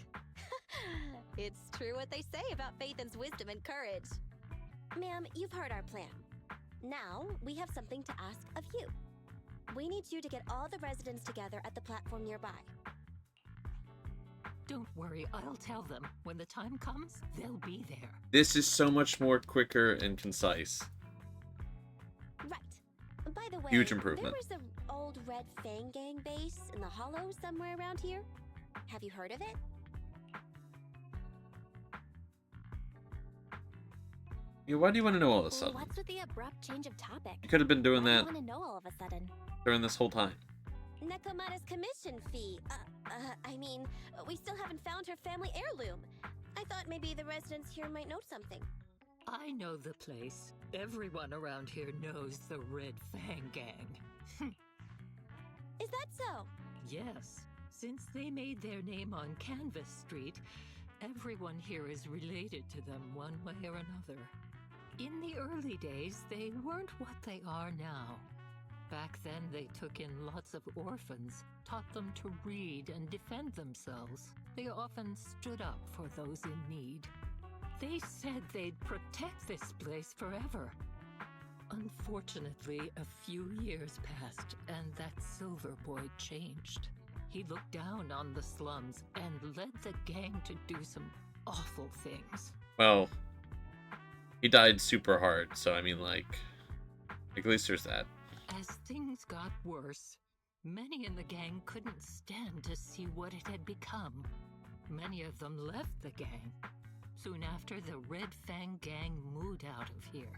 It's true what they say about Phaethon's wisdom and courage. Ma'am, you've heard our plan. Now, we have something to ask of you. We need you to get all the residents together at the platform nearby. Don't worry, I'll tell them. When the time comes, they'll be there. This is so much more quicker and concise. Right. By the way, Huge improvement. there was an old Red Fang Gang base in the Hollow somewhere around here. Have you heard of it? Yeah, why do you want to know all of a sudden? What's with the abrupt change of topic? You could have been doing Why do that you want to know all of a sudden? during this whole time. Nekomata's commission fee. I mean, we still haven't found her family heirloom. I thought maybe the residents here might know something. I know the place. Everyone around here knows the Red Fang Gang. Is that so? Yes. Since they made their name on Canvas Street, everyone here is related to them one way or another. In the early days, they weren't what they are now. Back then, they took in lots of orphans, taught them to read and defend themselves. They often stood up for those in need. They said they'd protect this place forever. Unfortunately, a few years passed, and that Silver Boy changed. He looked down on the slums and led the gang to do some awful things. Well, he died super hard, so I mean, like at least there's that. As things got worse, many in the gang couldn't stand to see what it had become. Many of them left the gang. Soon after, the Red Fang Gang moved out of here.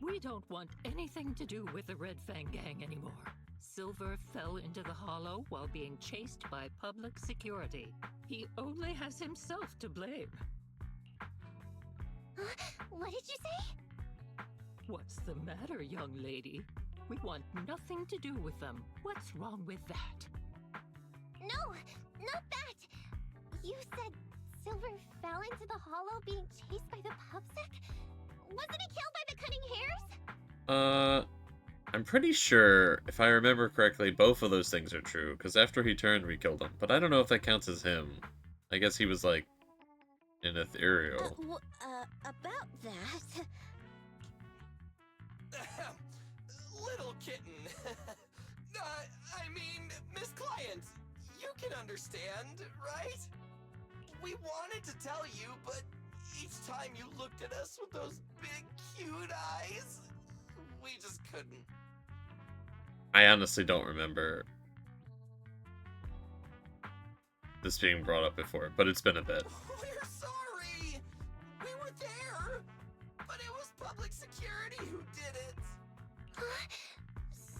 We don't want anything to do with the Red Fang Gang anymore. Silver fell into the Hollow while being chased by public security. He only has himself to blame. What did you say? What's the matter, young lady? We want nothing to do with them. What's wrong with that? No, not that! You said Silver fell into the Hollow being chased by the Pubsec? Wasn't he killed by the Cunning Hares? I'm pretty sure, if I remember correctly, both of those things are true, because after he turned, we killed him. But I don't know if that counts as him. I guess he was, like, an ethereal. About that... Little kitten. I mean, Miss Client, you can understand, right? We wanted to tell you, but each time you looked at us with those big, cute eyes, we just couldn't. I honestly don't remember this being brought up before, but it's been a bit. We're sorry! We were there, but it was public security who did it.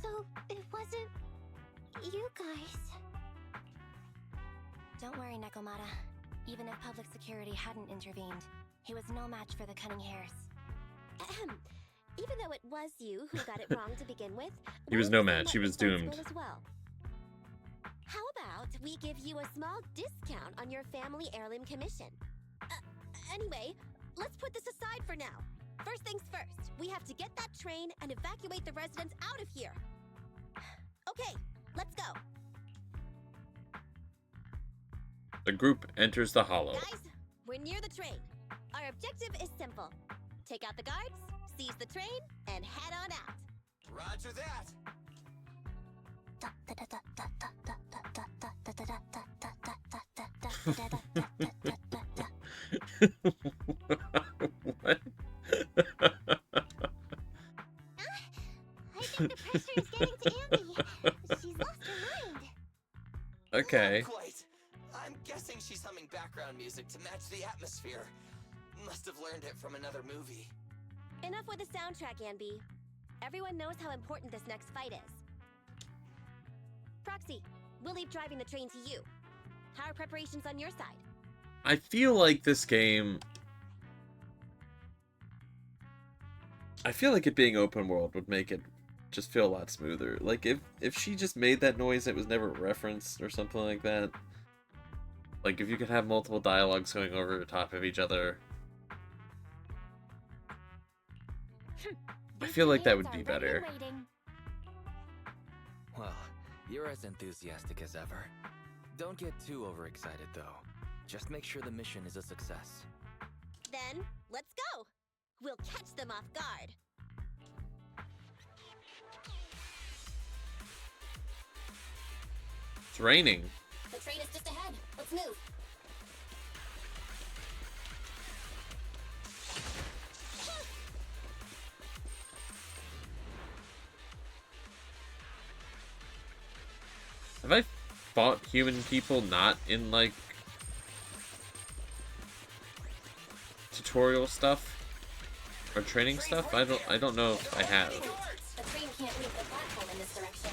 So it wasn't you guys. Don't worry, Nekomata. Even if public security hadn't intervened, he was no match for the Cunning Hares. Even though it was you who got it wrong to begin with, He was no match. He was doomed. As well. out, we give you a small discount on your family heirloom commission. Anyway, let's put this aside for now. First things first, we have to get that train and evacuate the residents out of here. Okay, let's go. The group enters the hollow. Guys, we're near the train. Our objective is simple. Take out the guards, seize the train, and head on out. Roger that. What? I think the pressure is getting to Andy. She's lost her mind. Okay. Not quite. I'm guessing she's humming background music to match the atmosphere. Must have learned it from another movie. Enough with the soundtrack, Anby. Everyone knows how important this next fight is. Proxy, we'll leave driving the train to you. How are preparations on your side? I feel like this game... I feel like it being open world would make it just feel a lot smoother. Like, if she just made that noise that was never referenced or something like that. Like, if you could have multiple dialogues going over the top of each other. I feel like that would be better. Well, you're as enthusiastic as ever. Don't get too overexcited, though. Just make sure the mission is a success. Then, let's go! We'll catch them off guard. It's raining. The train is just ahead. Let's move. Have I fought human people not in, like, tutorial stuff? Or training stuff? I don't know if I have. The train can't leave the platform in this direction.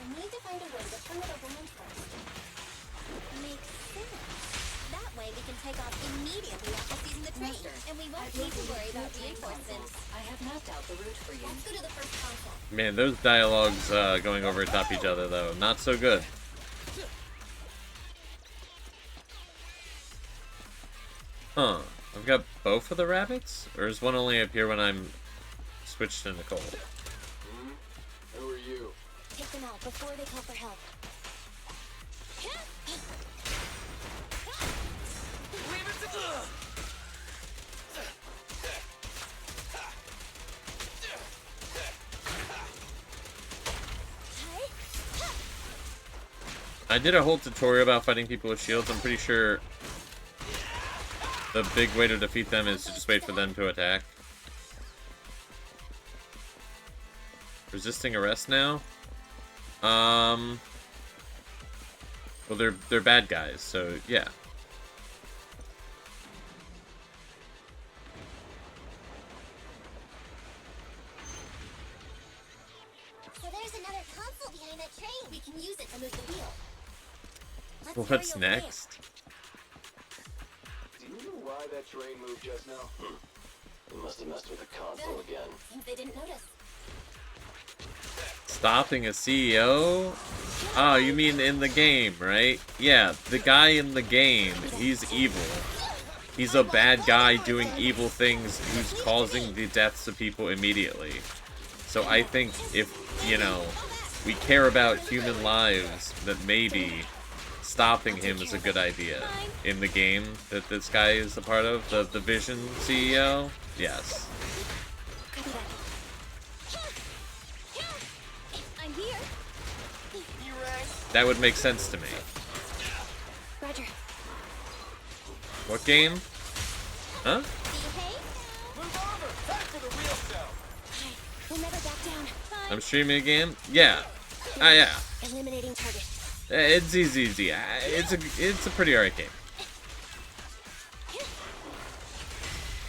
We need to find a way to turn it around first. Makes sense. That way we can take off immediately after seizing the train, and we won't need to worry about reinforcements. I have mapped out the route for you. Let's go to the first console. Man, those dialogues going over top each other, though, not so good. Huh. I've got both of the rabbits? Or does one only appear when I'm switched to Nicole? Who are you? Take them out before they call for help. I did a whole tutorial about fighting people with shields. I'm pretty sure the big way to defeat them is to just wait for them to attack. Resisting arrest now? Well, they're bad guys, so yeah. So there's another console behind that train. We can use it to move the wheel. What's next? Do you know why that train moved just now? You must have messed with the console again. Seems they didn't notice. Stopping a CEO? Oh, you mean in the game, right? Yeah, the guy in the game, he's evil. He's a bad guy doing evil things who's causing the deaths of people immediately. So I think if, you know, we care about human lives, that maybe stopping him is a good idea. In the game that this guy is a part of, the Vision CEO? Yes. I'm here. That would make sense to me. Roger. What game? Huh? We'll never back down. I'm streaming a game? Yeah. Ah, yeah. Eliminating target. It's easy. It's a pretty alright game.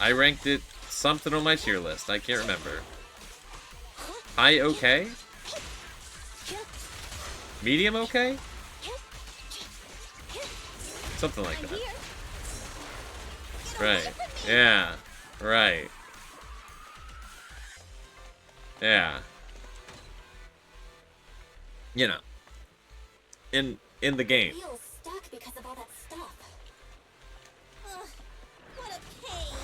I ranked it something on my tier list. I can't remember. High okay? Medium okay? Something like that. Right. Yeah. Right. Yeah. You know. in the game. Feels stuck because of all that stuff. Ugh, what a pain.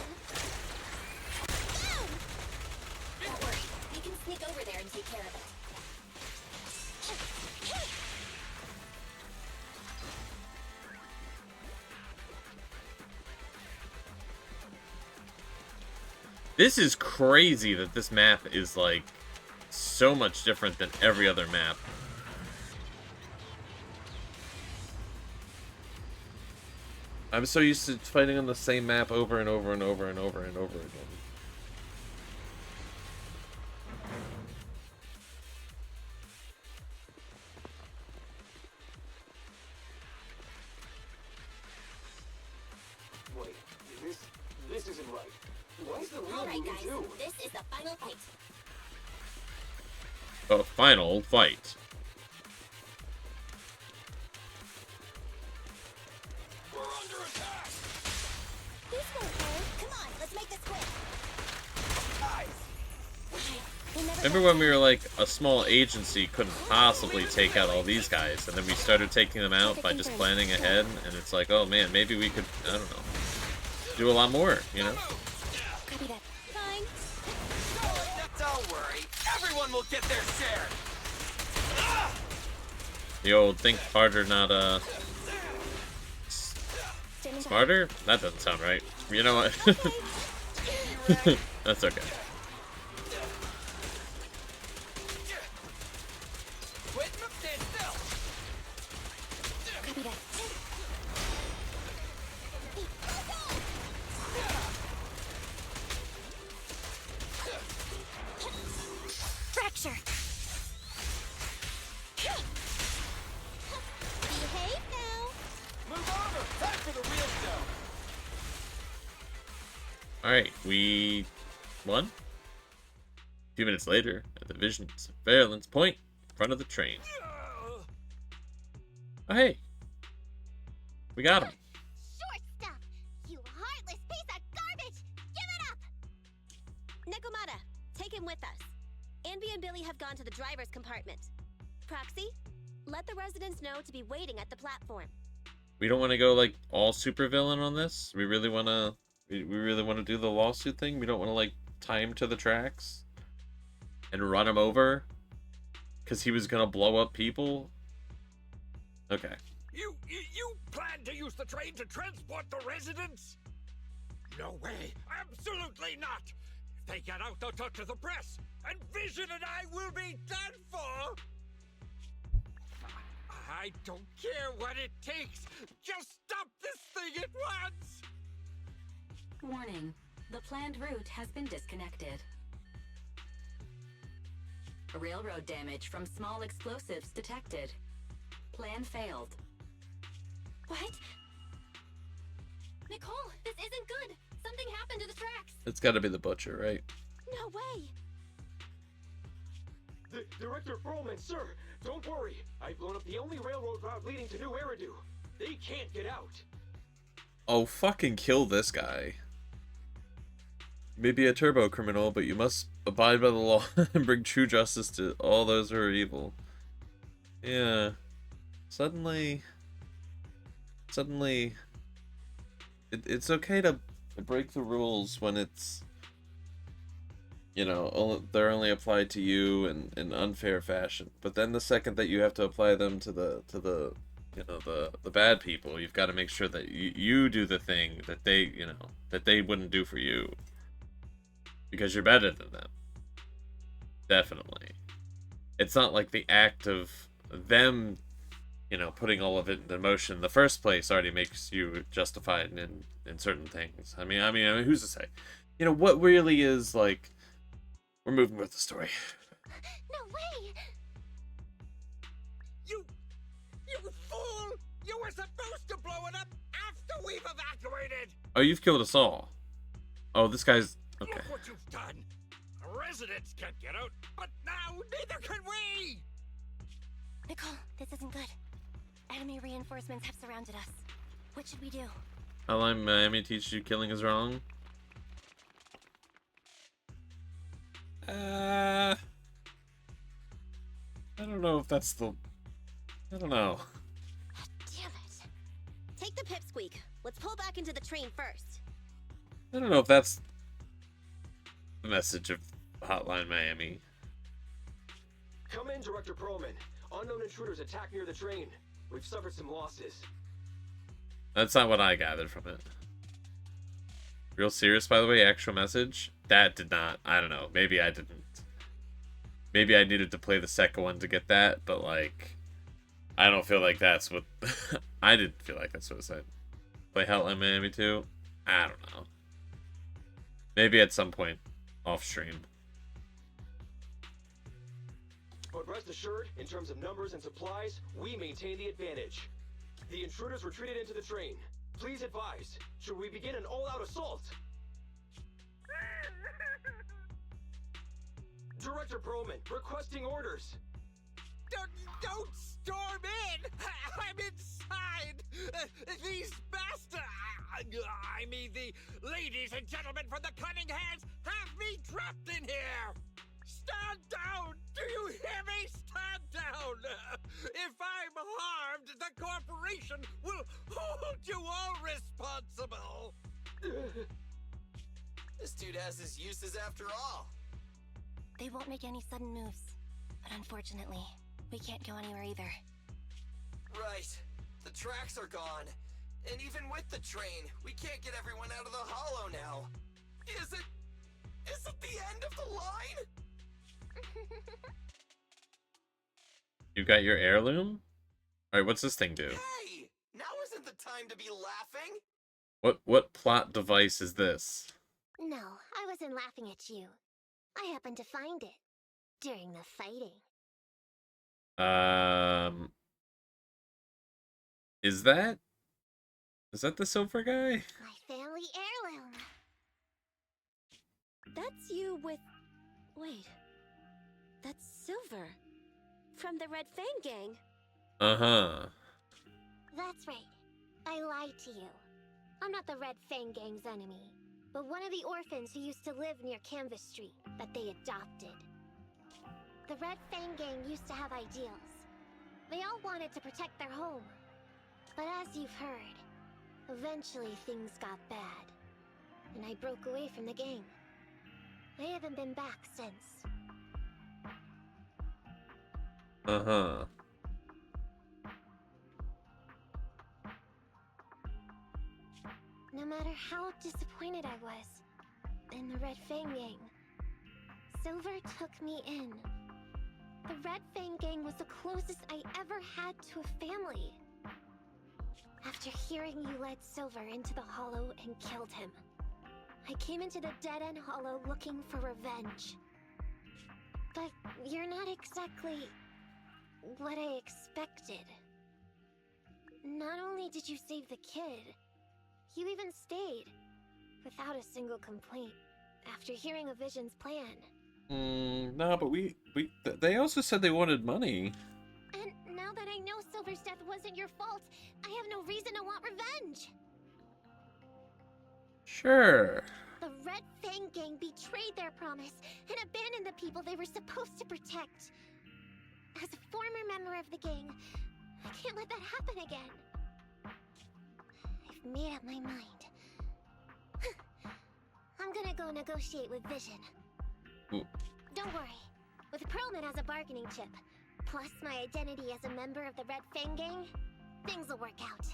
Boom! Don't worry, we can sneak over there and take care of it. This is crazy that this map is, like, so much different than every other map. I'm so used to fighting on the same map over and over and over and over and over again. Wait, this isn't right. Why is the real Alright movie guys, too? this is the final fight. A final fight. We're under attack! This won't hurt. Come on, let's make this quick. Remember when we were like, a small agency couldn't possibly take out all these guys, and then we started taking them out by just planning ahead, and it's like, oh man, maybe we could, I don't know, do a lot more, you know? Copy that. Fine. Don't worry, everyone will get their share. The old think harder, not Standing by. smarter? That doesn't sound right. You know what? That's okay. Quit, stand still. Copy that. Fracture. Behave now. Move over. Time for the real show. Alright, we won. A few minutes later, at the Vision surveillance point in front of the train. Oh, hey. We got him. Short stuff! You heartless piece of garbage! Give it up! Nekomata, take him with us. Anby and Billy have gone to the driver's compartment. Proxy, let the residents know to be waiting at the platform. We don't want to go like all supervillain on this. We really want to. We really want to do the lawsuit thing. We don't want to like tie him to the tracks and run him over because he was gonna blow up people. Okay. You plan to use the train to transport the residents? No way! Absolutely not! If they get out, they'll talk to the press, and Vision and I will be done for! I don't care what it takes! Just stop this thing at once! Warning. The planned route has been disconnected. Railroad damage from small explosives detected. Plan failed. What? Nicole, this isn't good. Something happened to the tracks. It's got to be the butcher, right? No way. Director Perlman, sir, don't worry. I've blown up the only railroad route leading to New Eridu. They can't get out. Oh, fucking kill this guy. Maybe a turbo criminal, but you must abide by the law and bring true justice to all those who are evil. Yeah. Suddenly, it's okay to break the rules when it's, you know, they're only applied to you in unfair fashion. But then the second that you have to apply them to the you know, the bad people, you've got to make sure that you do the thing that they, you know, that they wouldn't do for you. Because you're better than them. Definitely. It's not like the act of them, you know, putting all of it into motion in the first place already makes you justified in certain things. I mean, who's to say? You know, what really is, like, we're moving with the story. No way! You fool! You were supposed to blow it up after we've evacuated! Oh, you've killed us all. Oh, this guy's... Okay. Look what you've done! The residents can't get out, but now neither can we! Nicole, this isn't good. Enemy reinforcements have surrounded us. What should we do? Hotline Miami teaches you killing is wrong. I don't know if that's the... I don't know. take the pipsqueak. Let's pull back into the train first. I don't know if that's the message of Hotline Miami. Come in, Director Perlman. Unknown intruders attack near the train. We've suffered some losses. That's not what I gathered from it. Real serious, by the way, actual message? That did not. I don't know. Maybe I didn't. Maybe I needed to play the second one to get that, but, like, I don't feel like that's what... I didn't feel like that's what it said. Play Hotline Miami 2? I don't know. Maybe at some point off stream. But rest assured, in terms of numbers and supplies, we maintain the advantage. The intruders retreated into the train. Please advise, should we begin an all-out assault? Director Perlman, requesting orders. Don't storm in! I'm inside! These bastards! I mean, the ladies and gentlemen from the Cunning Hands have me trapped in here! Stand down! Do you hear me? Stand down! If I'm harmed, the corporation will hold you all responsible! This dude has his uses after all. They won't make any sudden moves. But unfortunately, we can't go anywhere either. Right. The tracks are gone. And even with the train, we can't get everyone out of the hollow now. Is it the end of the line? You got your heirloom? Alright, what's this thing do? Hey! Now isn't the time to be laughing! What plot device is this? No, I wasn't laughing at you. I happened to find it during the fighting. Is that the silver guy? My family heirloom. That's you with... Wait. That's Silver. From the Red Fang Gang. Uh-huh. That's right. I lied to you. I'm not the Red Fang Gang's enemy, but one of the orphans who used to live near Canvas Street that they adopted. The Red Fang Gang used to have ideals. They all wanted to protect their home. But as you've heard, eventually things got bad, and I broke away from the gang. I haven't been back since. Uh-huh. No matter how disappointed I was in the Red Fang Gang, Silver took me in. The Red Fang Gang was the closest I ever had to a family. After hearing you led Silver into the Hollow and killed him, I came into the dead-end Hollow looking for revenge. But you're not exactly what I expected. Not only did you save the kid, you even stayed, without a single complaint, after hearing a Vision's plan. No, but they also said they wanted money. And now that I know Silver's death wasn't your fault, I have no reason to want revenge. Sure. The Red Fang Gang betrayed their promise and abandoned the people they were supposed to protect. As a former member of the gang, I can't let that happen again. I've made up my mind. I'm gonna go negotiate with Vision. Ooh. Don't worry. With Perlman as a bargaining chip, plus my identity as a member of the Red Fang Gang, things will work out.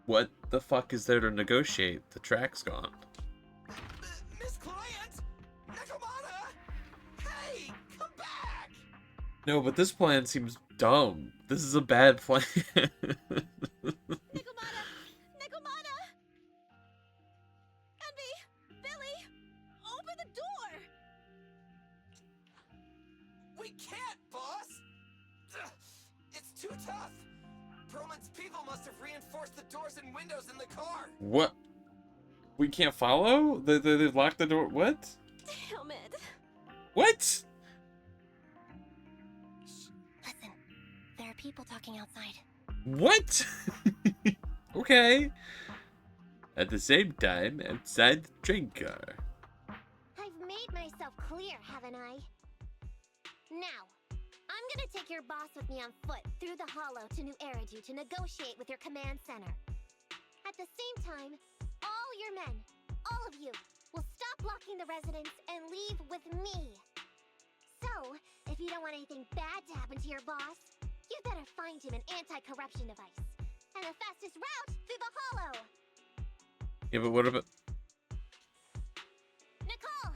What the fuck is there to negotiate? The track's gone. Miss Client! Nakamata! Hey! Come back! No, but this plan seems dumb. This is a bad plan. Nakamata! Nakamata! Envy! Billy! Open the door! We can't, boss! Ugh, it's too tough! Perlman's people must have reinforced the doors and windows in the car! What? We can't follow? They've locked the door? What? Damn it! What? Listen, there are people talking outside. What? Okay. At the same time, outside the train car. I've made myself clear, haven't I? Now, I'm gonna take your boss with me on foot through the hollow to New Eridu to negotiate with your command center. At the same time, all your men, all of you, will stop blocking the residents and leave with me. So, if you don't want anything bad to happen to your boss, you'd better find him an anti-corruption device. And the fastest route through the hollow. Yeah, but what about... Nicole!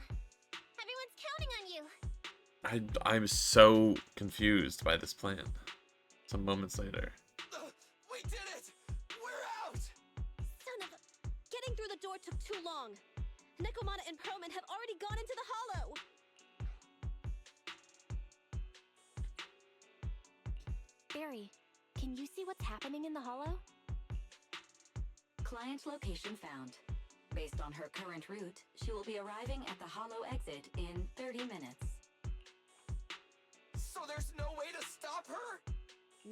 Everyone's counting on you! I'm so confused by this plan. Some moments later. We did it! We're out! Son of a... Getting through the door took too long. Nekomata and Perlman have already gone into the hollow. Barry, can you see what's happening in the hollow? Client location found. Based on her current route, she will be arriving at the hollow exit in 30 minutes. So there's no way to stop her?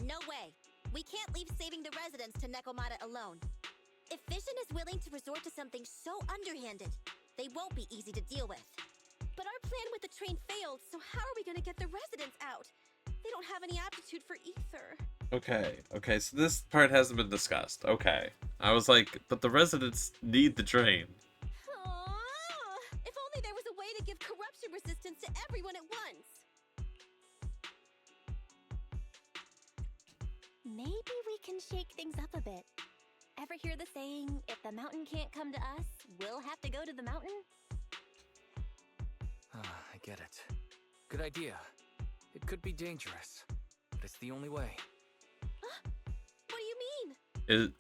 No way. We can't leave saving the residents to Nekomata alone. If Vision is willing to resort to something so underhanded, they won't be easy to deal with. But our plan with the train failed, so how are we gonna get the residents out? They don't have any aptitude for ether. Okay, so this part hasn't been discussed. Okay. I was like, but the residents need the train. If only there was a way to give corruption resistance to everyone at once. Maybe we can shake things up a bit. Ever hear the saying, if the mountain can't come to us, we'll have to go to the mountain? I get it. Good idea. It could be dangerous, but it's the only way. What do you mean?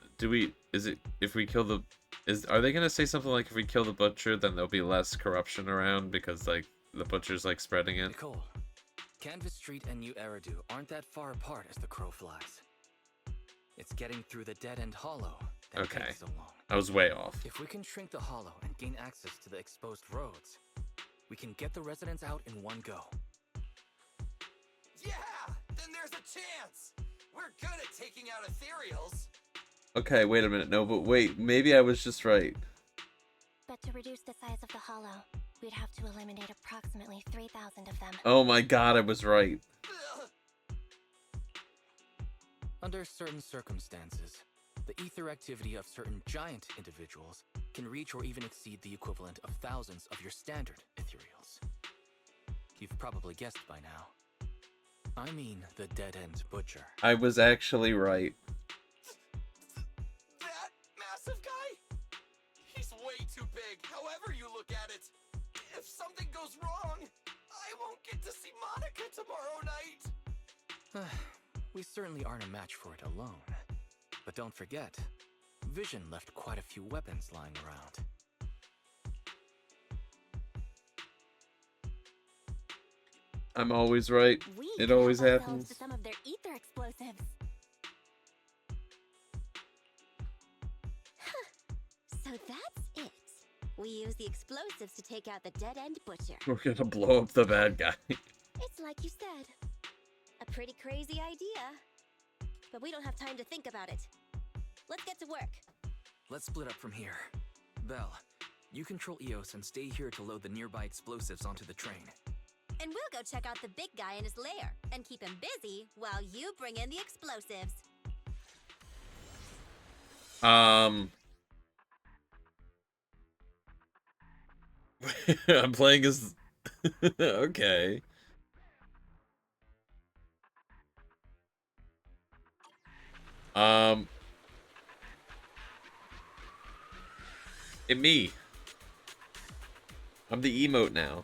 Are they gonna say something like if we kill the butcher, then there'll be less corruption around because like the butcher's like spreading it? Nicole, Canvas Street and New Eridu aren't that far apart as the crow flies. It's getting through the dead-end hollow that takes so long. I was way off. If we can shrink the hollow and gain access to the exposed roads, we can get the residents out in one go. Yeah! Then there's a chance! We're good at taking out ethereals! Okay, wait a minute. No, but wait. Maybe I was just right. But to reduce the size of the hollow, we'd have to eliminate approximately 3,000 of them. Oh my god, I was right. Under certain circumstances, the ether activity of certain giant individuals can reach or even exceed the equivalent of thousands of your standard ethereals. You've probably guessed by now. I mean the dead-end butcher. I was actually right. That massive guy? He's way too big, however you look at it. If something goes wrong, I won't get to see Monica tomorrow night. We certainly aren't a match for it alone. But don't forget, Vision left quite a few weapons lying around. I'm always right. It always happens. To some of their ether explosives. So that's it. We use the explosives to take out the dead-end butcher. We're gonna blow up the bad guy. It's like you said. A pretty crazy idea. But we don't have time to think about it. Let's get to work. Let's split up from here. Belle, you control EOS and stay here to load the nearby explosives onto the train. And we'll go check out the big guy in his lair and keep him busy while you bring in the explosives. I'm playing as... Okay. Me. I'm the emote now.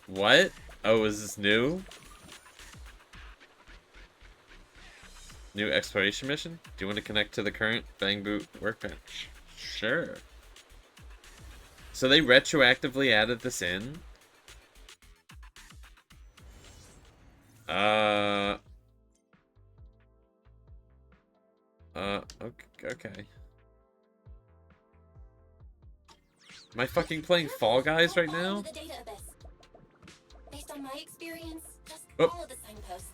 What? Oh, is this new? New exploration mission? Do you want to connect to the current Bang Boot workbench? Sure. So they retroactively added this in? Okay. Am I fucking playing Fall Guys right now? The data abyss. Based on my experience, just Oh. follow the signposts.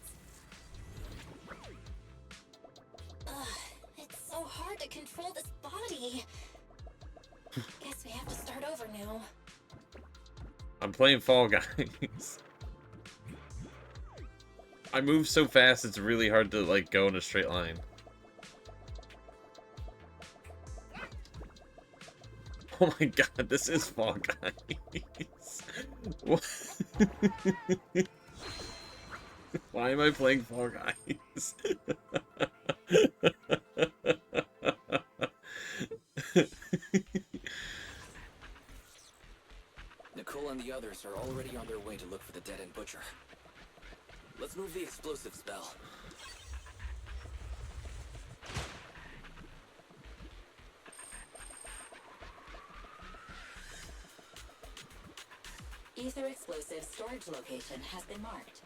It's so hard to control this body. Guess we have to start over now. I'm playing Fall Guys. I move so fast, it's really hard to, like, go in a straight line. Oh my god, this is Fall Guys. What? Why am I playing Fall Guys? Nicole and the others are already on their way to look for the dead-end butcher. Let's move the explosive spell. Ether explosive storage location has been marked.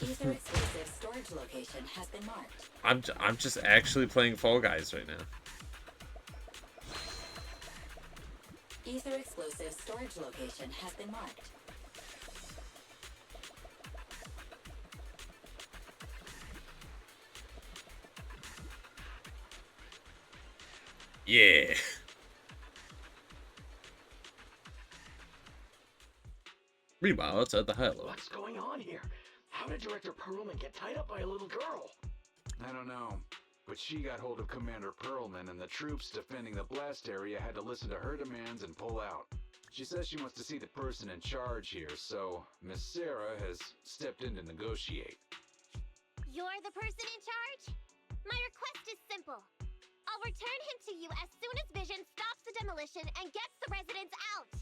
Ether explosive storage location has been marked. I'm just actually playing Fall Guys right now. Ether explosive storage location has been marked. Yeah. Meanwhile, outside the hilo. What's going on here? How did Director Perlman get tied up by a little girl? I don't know, but she got hold of Commander Perlman, and the troops defending the blast area had to listen to her demands and pull out. She says she wants to see the person in charge here, so Miss Sarah has stepped in to negotiate. You're the person in charge? My request is simple. I'll return him to you as soon as Vision stops the demolition and gets the residents out.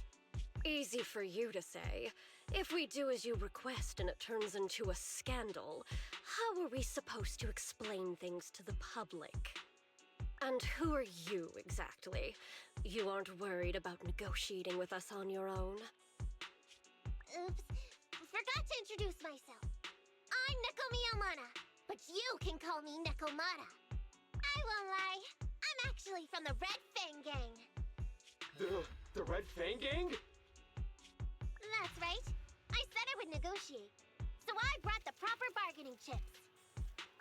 Easy for you to say. If we do as you request and it turns into a scandal, how are we supposed to explain things to the public? And who are you, exactly? You aren't worried about negotiating with us on your own? Oops. Forgot to introduce myself. I'm Neko Miyamana, but you can call me Nekomata. I won't lie. I'm actually from the Red Fang Gang. The Red Fang Gang? That's right. I said I would negotiate. So I brought the proper bargaining chips.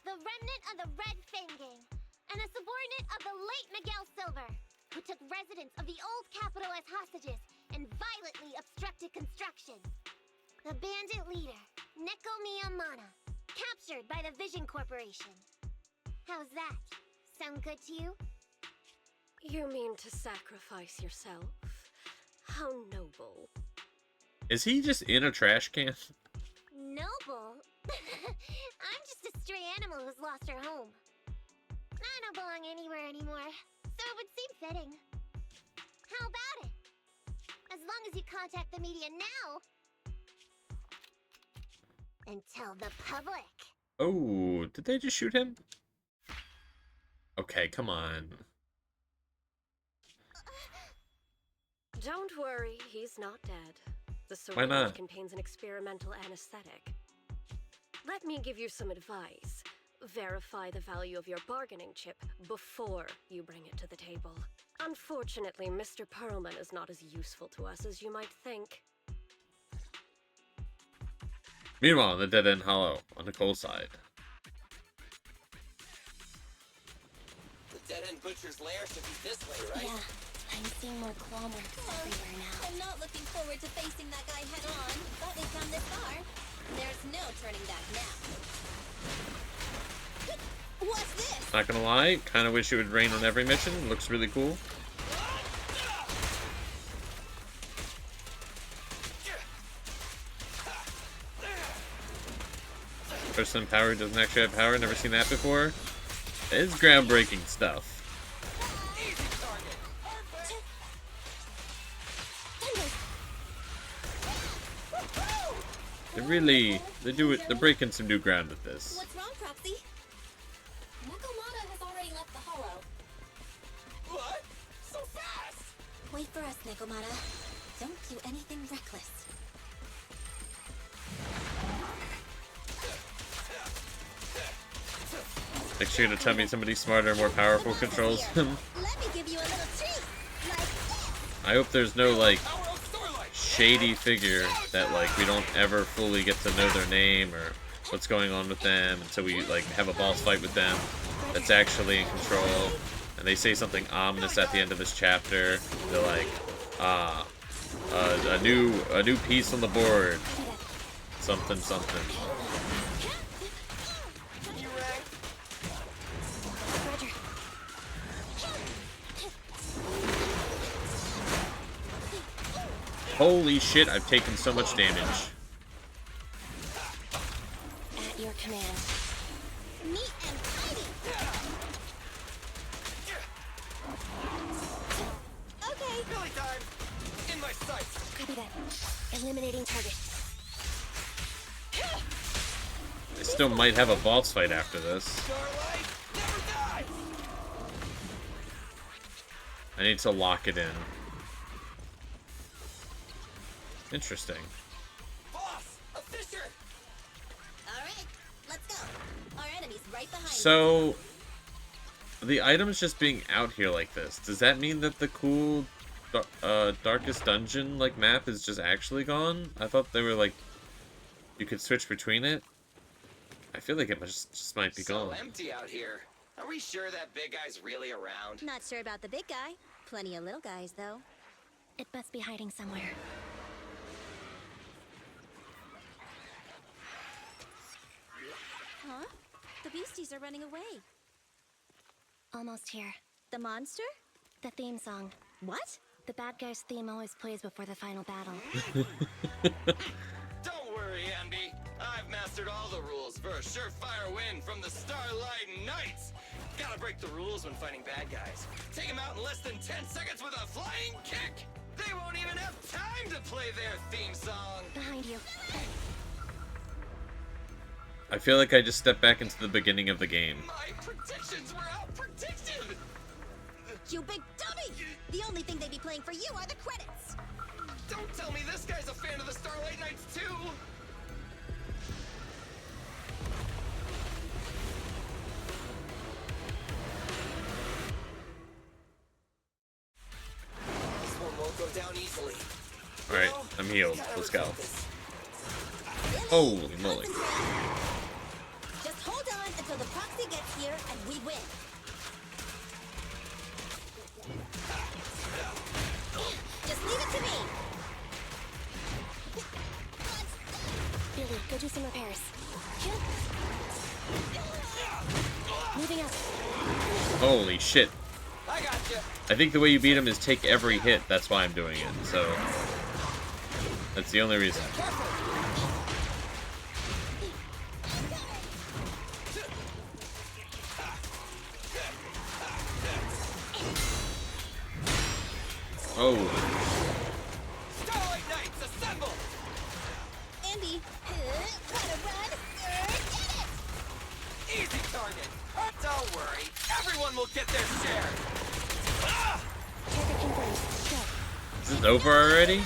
The remnant of the Red Fang Gang, and a subordinate of the late Miguel Silver, who took residents of the old capital as hostages and violently obstructed construction. The bandit leader, Neko Miyamana, captured by the Vision Corporation. How's that? Sound good to you? You mean to sacrifice yourself? How noble. Is he just in a trash can? Noble? I'm just a stray animal who's lost her home. I don't belong anywhere anymore, so it would seem fitting. How about it? As long as you contact the media now, and tell the public. Oh, did they just shoot him? Okay, come on. Don't worry, he's not dead. The Why syringe not? contains an experimental anesthetic. Let me give you some advice. Verify the value of your bargaining chip before you bring it to the table. Unfortunately, Mr. Perlman is not as useful to us as you might think. Meanwhile, in the Dead End Hollow, on Nicole's side. The Dead End Butcher's lair should be this way, right? Yeah, I'm seeing more claw marks everywhere now. I'm not looking forward to facing that guy head on, but we've come this far. There's no turning back now. What's this? Not gonna lie, kind of wish it would rain on every mission. Looks really cool. Person power doesn't actually have power. Never seen that before. It's groundbreaking stuff. They're breaking some new ground with this. What's wrong, Proxy? Nekomata has already left the hollow. What? So fast? Wait for us, Nekomata. Don't do anything reckless. Make sure to tell me somebody smarter and more powerful controls him. Let me give you a little I hope there's no, like, shady figure that, like, we don't ever fully get to know their name or what's going on with them until we, like, have a boss fight with them that's actually in control. And they say something ominous at the end of this chapter. They're like, a new piece on the board. Something, something. Holy shit, I've taken so much damage. At your command. Neat and tidy. Okay. Billy time! In my sights! Copy that. Eliminating target. I still might have a boss fight after this. Starlight, never die! I need to lock it in. Interesting. Boss! A fisher! Alright, let's go. Our enemy's right behind us. So, the items just being out here like this, does that mean that the cool Darkest Dungeon like map is just actually gone? I thought they were like, you could switch between it. I feel like it just might be gone. So empty out here. Are we sure that big guy's really around? Not sure about the big guy. Plenty of little guys, though. It must be hiding somewhere. Huh? The beasties are running away. Almost here. The monster? The theme song. What? The bad guy's theme always plays before the final battle. Don't worry, Ambi. I've mastered all the rules for a surefire win from the Starlight Knights. Gotta break the rules when fighting bad guys. Take them out in less than 10 seconds with a flying kick. They won't even have time to play their theme song. Behind you. I feel like I just stepped back into the beginning of the game. My predictions were out-predicted. You big dummy! The only thing they'd be playing for you are the credits. Don't tell me this guy's a fan of the Starlight Knights too. This one won't go down easily. Alright, I'm healed. Let's go. Holy moly. Just hold on until the proxy gets here and we win. Just leave it to me. Billy, go do some repairs. Moving up. Holy shit. I gotcha. I think the way you beat him is take every hit. That's why I'm doing it. So, that's the only reason. Oh. Starlight Knights, assemble! Andy, wanna run? Get it! Easy target. Don't worry, everyone will get their share. Ah! Target confirmed. Go. Is it over already?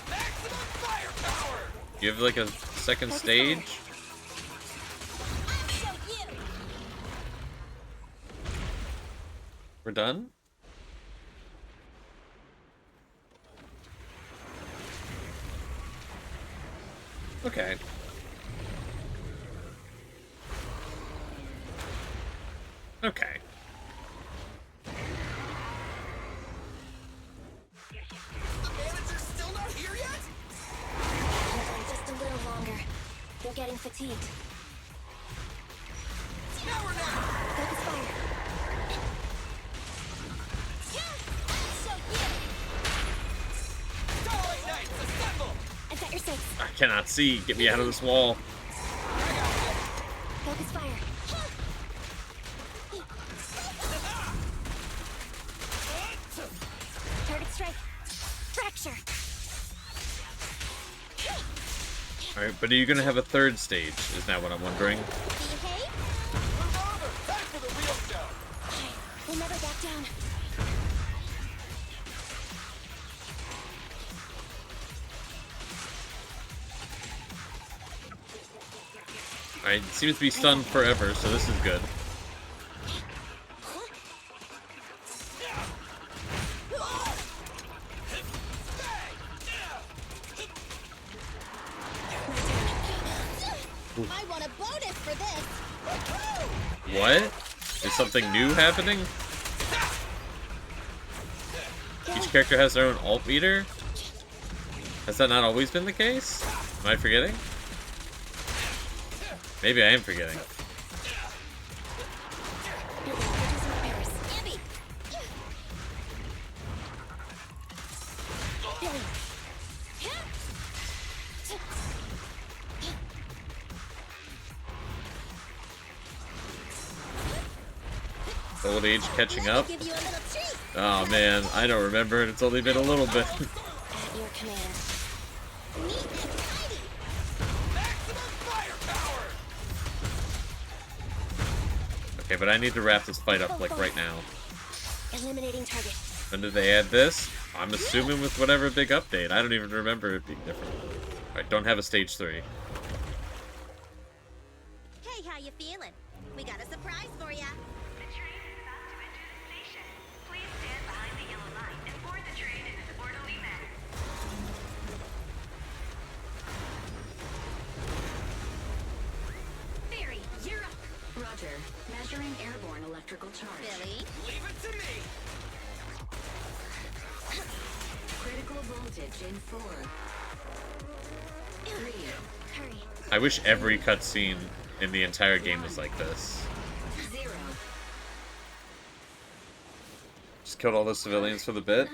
Maximum firepower! You have like a second stage? I'll show you. We're done? Okay. Okay. The manager's still not here yet? Hold on just a little longer. They're getting fatigued. Now or never! Focus fire. I'll show you. Starlight Knights, assemble! I've got your six. I cannot see. Get me out of this wall. Focus fire. Target strike. Fracture. Alright, but are you gonna have a third stage? Is now what I'm wondering. Behave. Move over! Time for the real show! We'll never back down. Alright, it seems to be stunned forever, so this is good. I want a bonus for this. What? Is something new happening? Each character has their own alt meter? Has that not always been the case? Am I forgetting? Maybe I am forgetting. Old age catching up. Oh man, I don't remember it. It's only been a little bit. At your command. Neat and tidy. Maximum firepower! Okay, but I need to wrap this fight up, like, right now. Eliminating target. When did they add this? I'm assuming with whatever big update. I don't even remember it being different. Alright, don't have a stage 3. Hey, how you feeling? We got a surprise for ya. The train is about to enter the station. Please stand behind the yellow line and board the train in an orderly manner. Barry, you're up. Roger. Measuring airborne electrical charge. Billy? Leave it to me! Critical voltage in 4. 3. Hurry. I wish every cutscene in the entire game was like this. 0. Just killed all those civilians for the bit?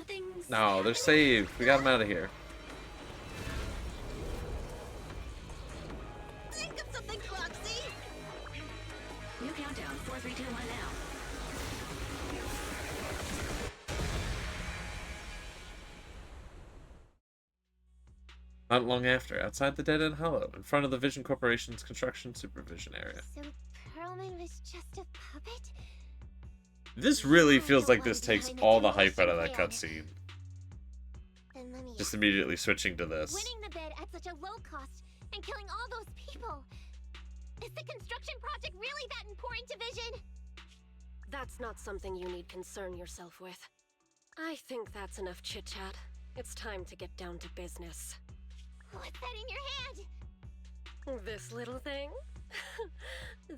No, they're saved. We got them out of here. Think of something, Proxy. New countdown. 4, 3, 2, 1 now. Not long after, outside the Dead End Hollow, in front of the Vision Corporation's construction supervision area. So Perlman was just a puppet? This really feels like this takes all the hype out of that cutscene. Then let me Just immediately switching to this. winning the bid at such a low cost and killing all those people. Is the construction project really that important to Vision? That's not something you need concern yourself with. I think that's enough chit-chat. It's time to get down to business. What's that in your hand? This little thing?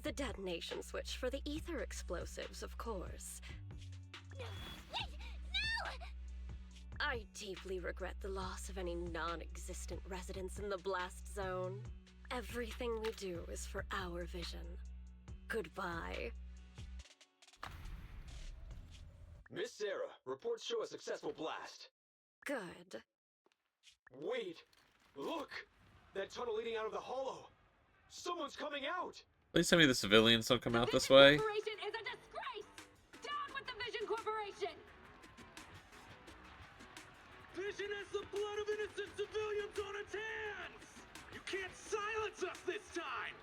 The detonation switch for the ether explosives, of course. Wait! No! I deeply regret the loss of any non-existent residents in the blast zone. Everything we do is for our vision. Goodbye. Miss Sarah, reports show a successful blast. Good. Wait! Look! That tunnel leading out of the hollow! Someone's coming out! Please tell me the civilians don't come out this way. Corporation is a disgrace! Down with the Vision Corporation! Vision has the blood of innocent civilians on its hands! You can't silence us this time!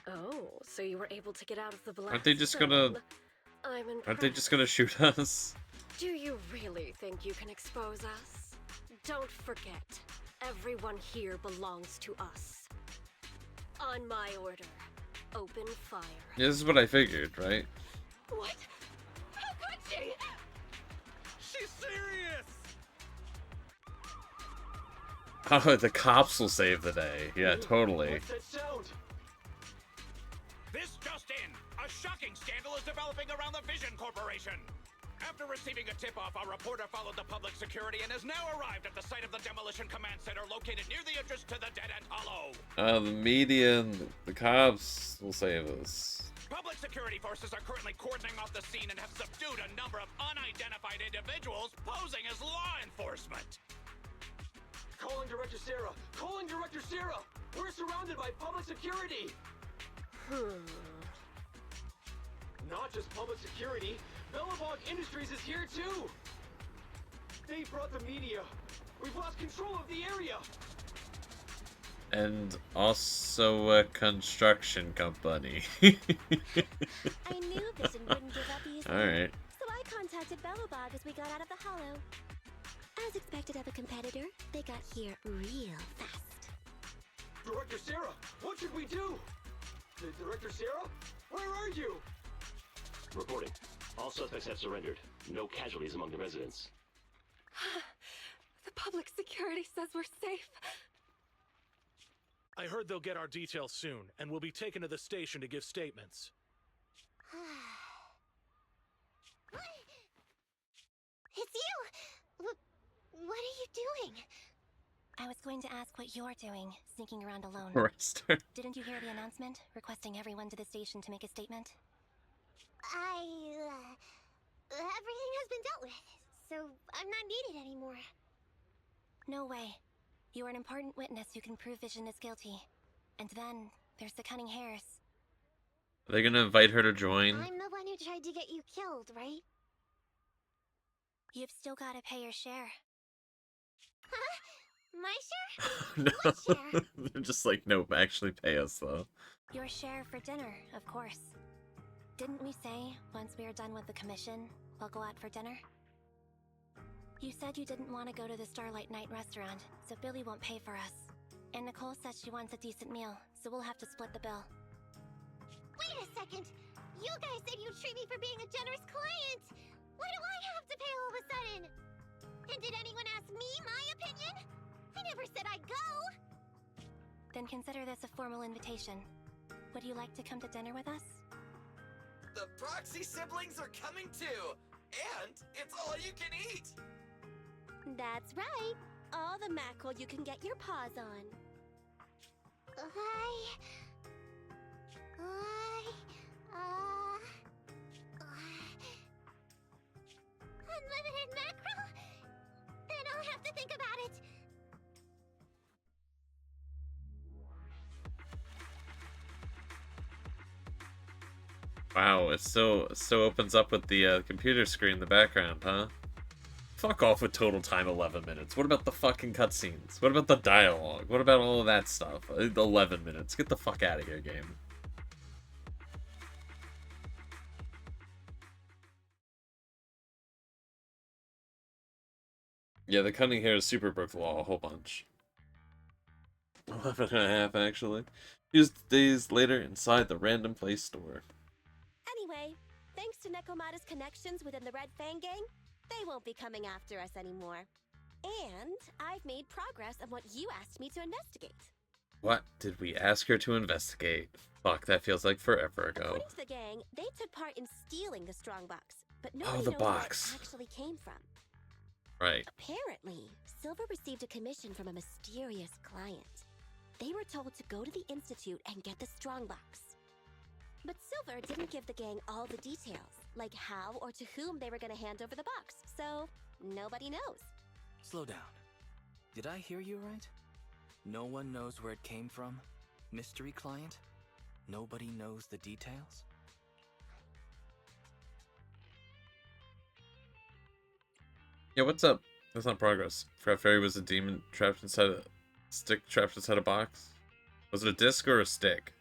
Everyone! Oh, so you were able to get out of the blast Aren't they just zone. gonna... I'm impressed. Aren't they just gonna shoot us? Do you really think you can expose us? Don't forget, everyone here belongs to us. On my order, open fire. Yeah, this is what I figured, right? What? How could she? She's serious! Oh, the cops will save the day. Yeah, totally. What's that sound? This just in! A shocking scandal is developing around the Vision Corporation! After receiving a tip-off, our reporter followed the public security and has now arrived at the site of the Demolition Command Center located near the entrance to the Dead End Hollow. The media and the cops will save us. Public security forces are currently cordoning off the scene and have subdued a number of unidentified individuals posing as law enforcement. Calling Director Sarah! Calling Director Sarah! We're surrounded by public security! Not just public security, Bellabog Industries is here too! They brought the media! We've lost control of the area! And also a construction company. I knew Vision wouldn't give up easily. Alright. So I contacted Bellabog as we got out of the hollow. As expected of a competitor, they got here real fast. Director Sarah, what should we do? Director Sarah? Where are you? Reporting. All suspects have surrendered. No casualties among the residents. The public security Security says we're safe. I heard they'll get our details soon, and we'll be taken to the station to give statements. It's you! What are you doing? I was going to ask what you're doing, sneaking around alone. Arrest her. Didn't you hear the announcement, requesting everyone to the station to make a statement? Everything has been dealt with, so I'm not needed anymore. No way. You are an important witness who can prove Vision is guilty. And then, there's the Cunning Hares. Are they gonna invite her to join? I'm the one who tried to get you killed, right? You've still gotta pay your share. Huh? My share? No. What share? They're just like, nope, actually pay us though. Your share for dinner, of course. Didn't we say, once we are done with the commission, we'll go out for dinner? You said you didn't want to go to the Starlight Night restaurant, so Billy won't pay for us. And Nicole says she wants a decent meal, so we'll have to split the bill. Wait a second! You guys said you'd treat me for being a generous client! Why do I have to pay all of a sudden? And did anyone ask me my opinion? I never said I'd go! Then consider this a formal invitation. Would you like to come to dinner with us? The proxy siblings are coming too! And it's all you can eat! That's right. All the mackerel you can get your paws on. Unlimited mackerel? Then I'll have to think about it. Wow, it so opens up with the computer screen in the background, huh? Fuck off with total time 11 minutes. What about the fucking cutscenes? What about the dialogue? What about all of that stuff? 11 minutes. Get the fuck out of here, game. Yeah, the Cunning Hares super broke the law a whole bunch. 11 and a half, actually. Just days later inside the Random Place store. Anyway, thanks to Nekomata's connections within the Red Fang gang, they won't be coming after us anymore. And I've made progress on what you asked me to investigate. What did we ask her to investigate? Fuck, that feels like forever ago. According to the gang, they took part in stealing the strongbox, but nobody the knows box. where it actually came from. Right. Apparently, Silver received a commission from a mysterious client. They were told to go to the Institute and get the strongbox. But Silver didn't give the gang all the details, like how or to whom they were going to hand over the box, so nobody knows. Slow down. Did I hear you right? No one knows where it came from? Mystery client? Nobody knows the details? Yeah, what's up? That's not progress. Frat Fairy was a demon trapped inside a stick, trapped inside a box. Was it a disc or a stick?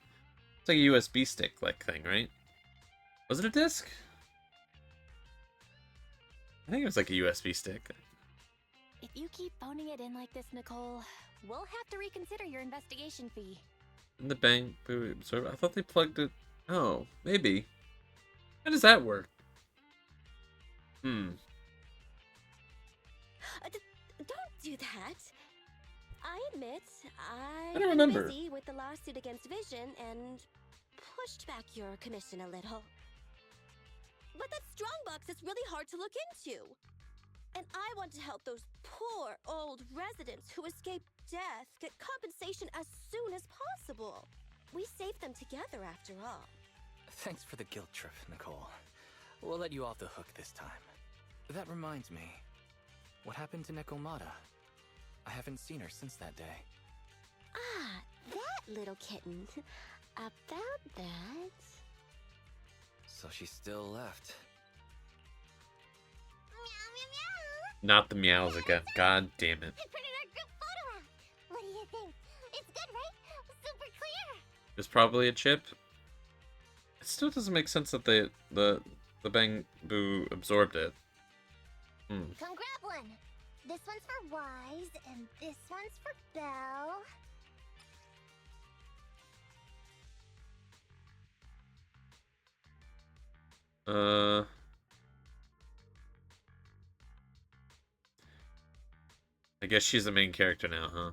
It's like a USB stick like thing, right? Was it a disc? I think it was like a USB stick. If you keep phoning it in like this, Nicole, we'll have to reconsider your investigation fee. In the bang boo absorb. I thought they plugged it. Oh, maybe. How does that work? Don't do that. I admit, I don't remember. Been busy with the lawsuit against Vision and pushed back your commission a little. But that strongbox is really hard to look into. And I want to help those poor old residents who escaped death get compensation as soon as possible. We saved them together after all. Thanks for the guilt trip, Nicole. We'll let you off the hook this time. That reminds me. What happened to Nekomata? I haven't seen her since that day. Ah, that little kitten. About that... So she's still left. Not the meows again. God damn it. I printed our group photo out. What do you think? It's good, right? Super clear. There's probably a chip. It still doesn't make sense that the Bang Boo absorbed it. Come grab one. This one's for Wise, and this one's for Belle. I guess she's the main character now, huh?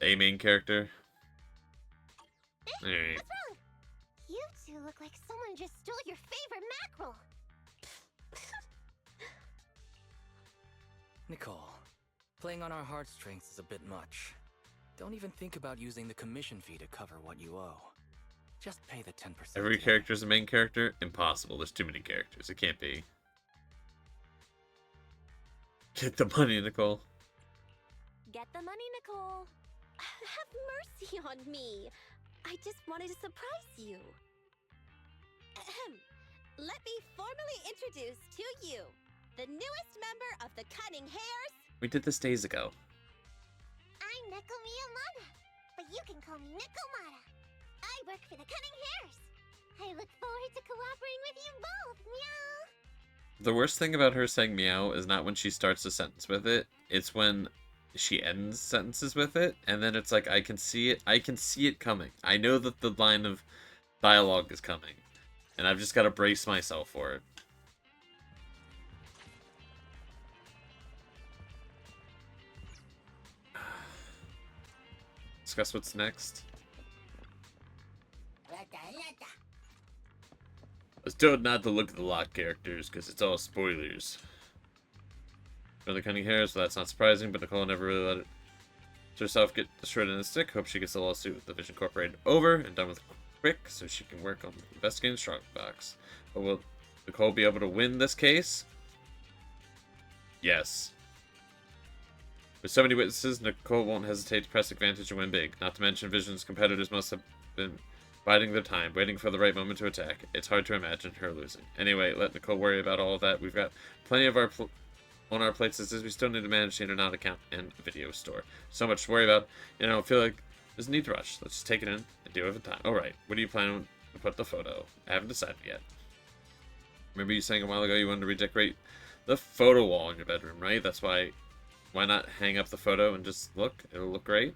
A main character? Alright. What's wrong? You two look like someone just stole your favorite mackerel. Nicole, playing on our heartstrings is a bit much. Don't even think about using the commission fee to cover what you owe. Just pay the 10%. Every character is a main character? Impossible. There's too many characters. It can't be. Get the money, Nicole. Get the money, Nicole. Have mercy on me. I just wanted to surprise you. Ahem. Let me formally introduce to you the newest member of the Cunning Hares. We did this days ago. I'm Neko Miyamada, but you can call me Nikomata. I work for the Cunning Hares. I look forward to cooperating with you both, meow. The worst thing about her saying meow is not when she starts a sentence with it. It's when she ends sentences with it, and then it's like, I can see it coming. I know that the line of dialogue is coming, and I've just got to brace myself for it. Discuss what's next. I was told not to look at the lock characters, because it's all spoilers. For the Cunning Hares, so that's not surprising, but Nicole never really let it herself get destroyed in a stick. Hope she gets the lawsuit with the Vision Incorporated over and done with quick, so she can work on investigating Strongbox. But will Nicole be able to win this case? Yes. With so many witnesses, Nicole won't hesitate to press advantage and win big. Not to mention, Vision's competitors must have been biding their time, waiting for the right moment to attack. It's hard to imagine her losing. Anyway, let Nicole worry about all of that. We've got plenty of on our plates as we still need to manage the internet account and video store. So much to worry about. You know, I feel like there's a need to rush. Let's just take it in and deal with the time. Alright, what do you plan to put the photo? I haven't decided yet. Remember you saying a while ago you wanted to redecorate the photo wall in your bedroom, right? That's why not hang up the photo and just look? It'll look great.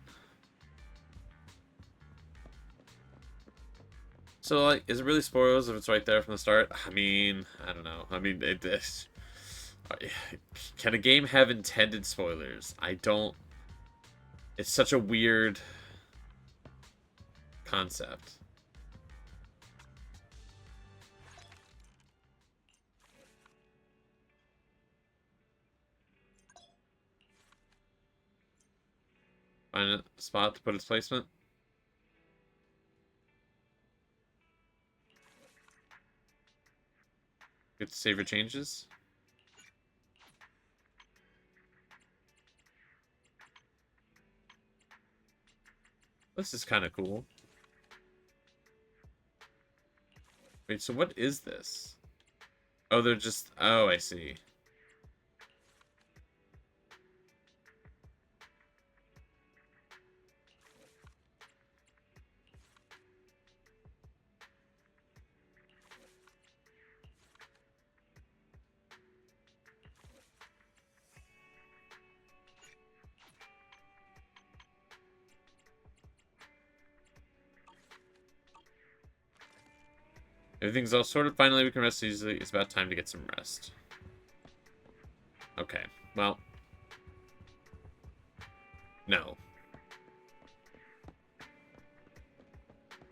So, like, is it really spoilers if it's right there from the start? I mean, I don't know. I mean, can a game have intended spoilers? I don't... It's such a weird concept. Find a spot to put its placement. Get to save your changes. This is kind of cool. Wait, so what is this? Oh, they're just... Oh, I see. Everything's all sorted. Finally, we can rest easily. It's about time to get some rest. Okay, well. No.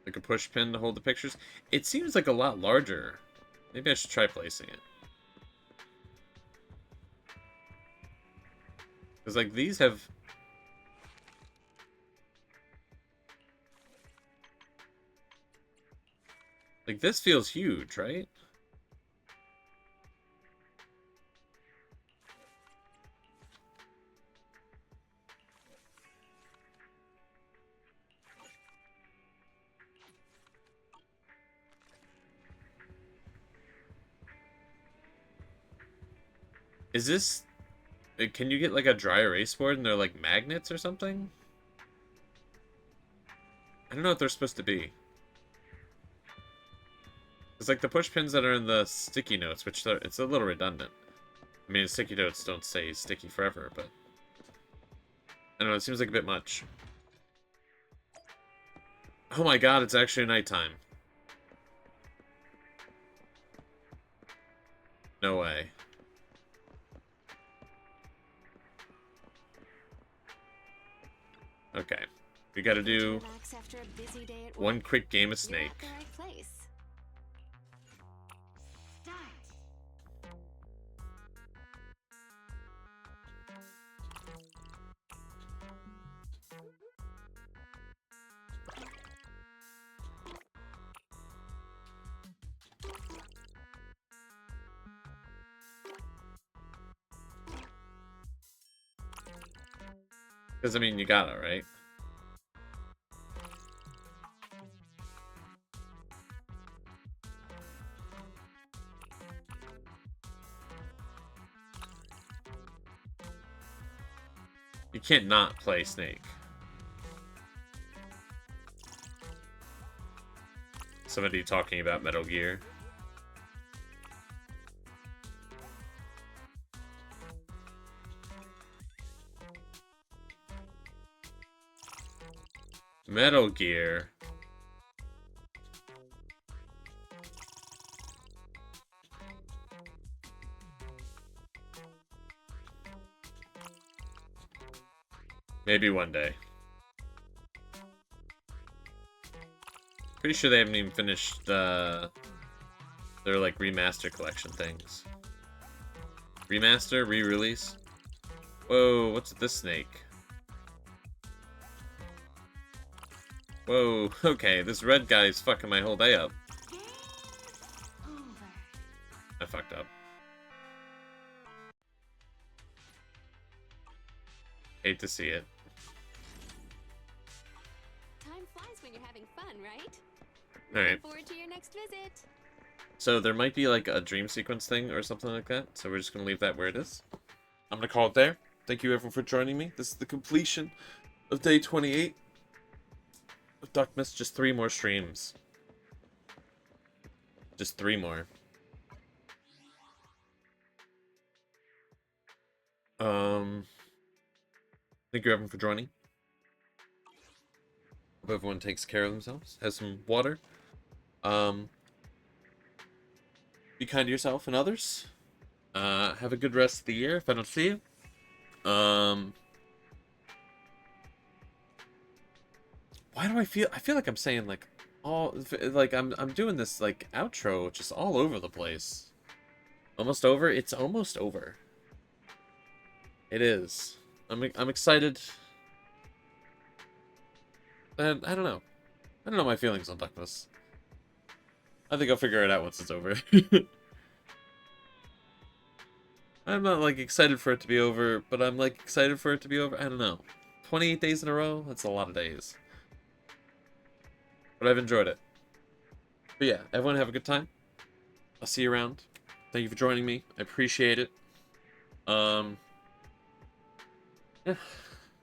Like a push pin to hold the pictures? It seems like a lot larger. Maybe I should try placing it. Because, like, these have... Like, this feels huge, right? Is this... Can you get, like, a dry erase board and they're, like, magnets or something? I don't know what they're supposed to be. It's like the push pins that are in the sticky notes, which it's a little redundant. I mean, sticky notes don't stay sticky forever, but... I don't know, it seems like a bit much. Oh my god, it's actually nighttime. No way. Okay. We gotta do Relax after a busy day at one work. quick game of You're at Snake. the right place. Because, I mean, you gotta, right? You can't not play Snake. Somebody talking about Metal Gear. Metal Gear. Maybe one day. Pretty sure they haven't even finished their like remaster collection things. Remaster? Re-release? Whoa, what's this snake? Whoa, okay, this red guy's fucking my whole day up. I fucked up. Hate to see it. Time flies when you're having fun, right? Alright. Look forward to your next visit. So there might be like a dream sequence thing or something like that. So we're just going to leave that where it is. I'm going to call it there. Thank you everyone for joining me. This is the completion of day 28 of Duckmas. Just 3 more streams. Just 3 more. Thank you everyone for joining. Hope everyone takes care of themselves. Has some water. Be kind to yourself and others. Have a good rest of the year if I don't see you. Why do I feel like I'm saying like I'm doing this like outro just all over the place. Almost over? It's almost over. It is. I'm excited. And I don't know. I don't know my feelings on Duckmas. I think I'll figure it out once it's over. I'm not like excited for it to be over, but I'm like excited for it to be over. I don't know. 28 days in a row? That's a lot of days. But I've enjoyed it. But yeah, everyone have a good time. I'll see you around. Thank you for joining me. I appreciate it. Yeah.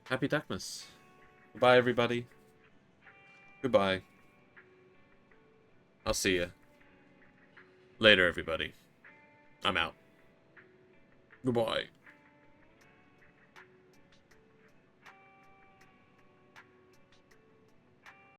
Happy Duckmas. Goodbye, everybody. Goodbye. I'll see you. Later, everybody. I'm out. Goodbye.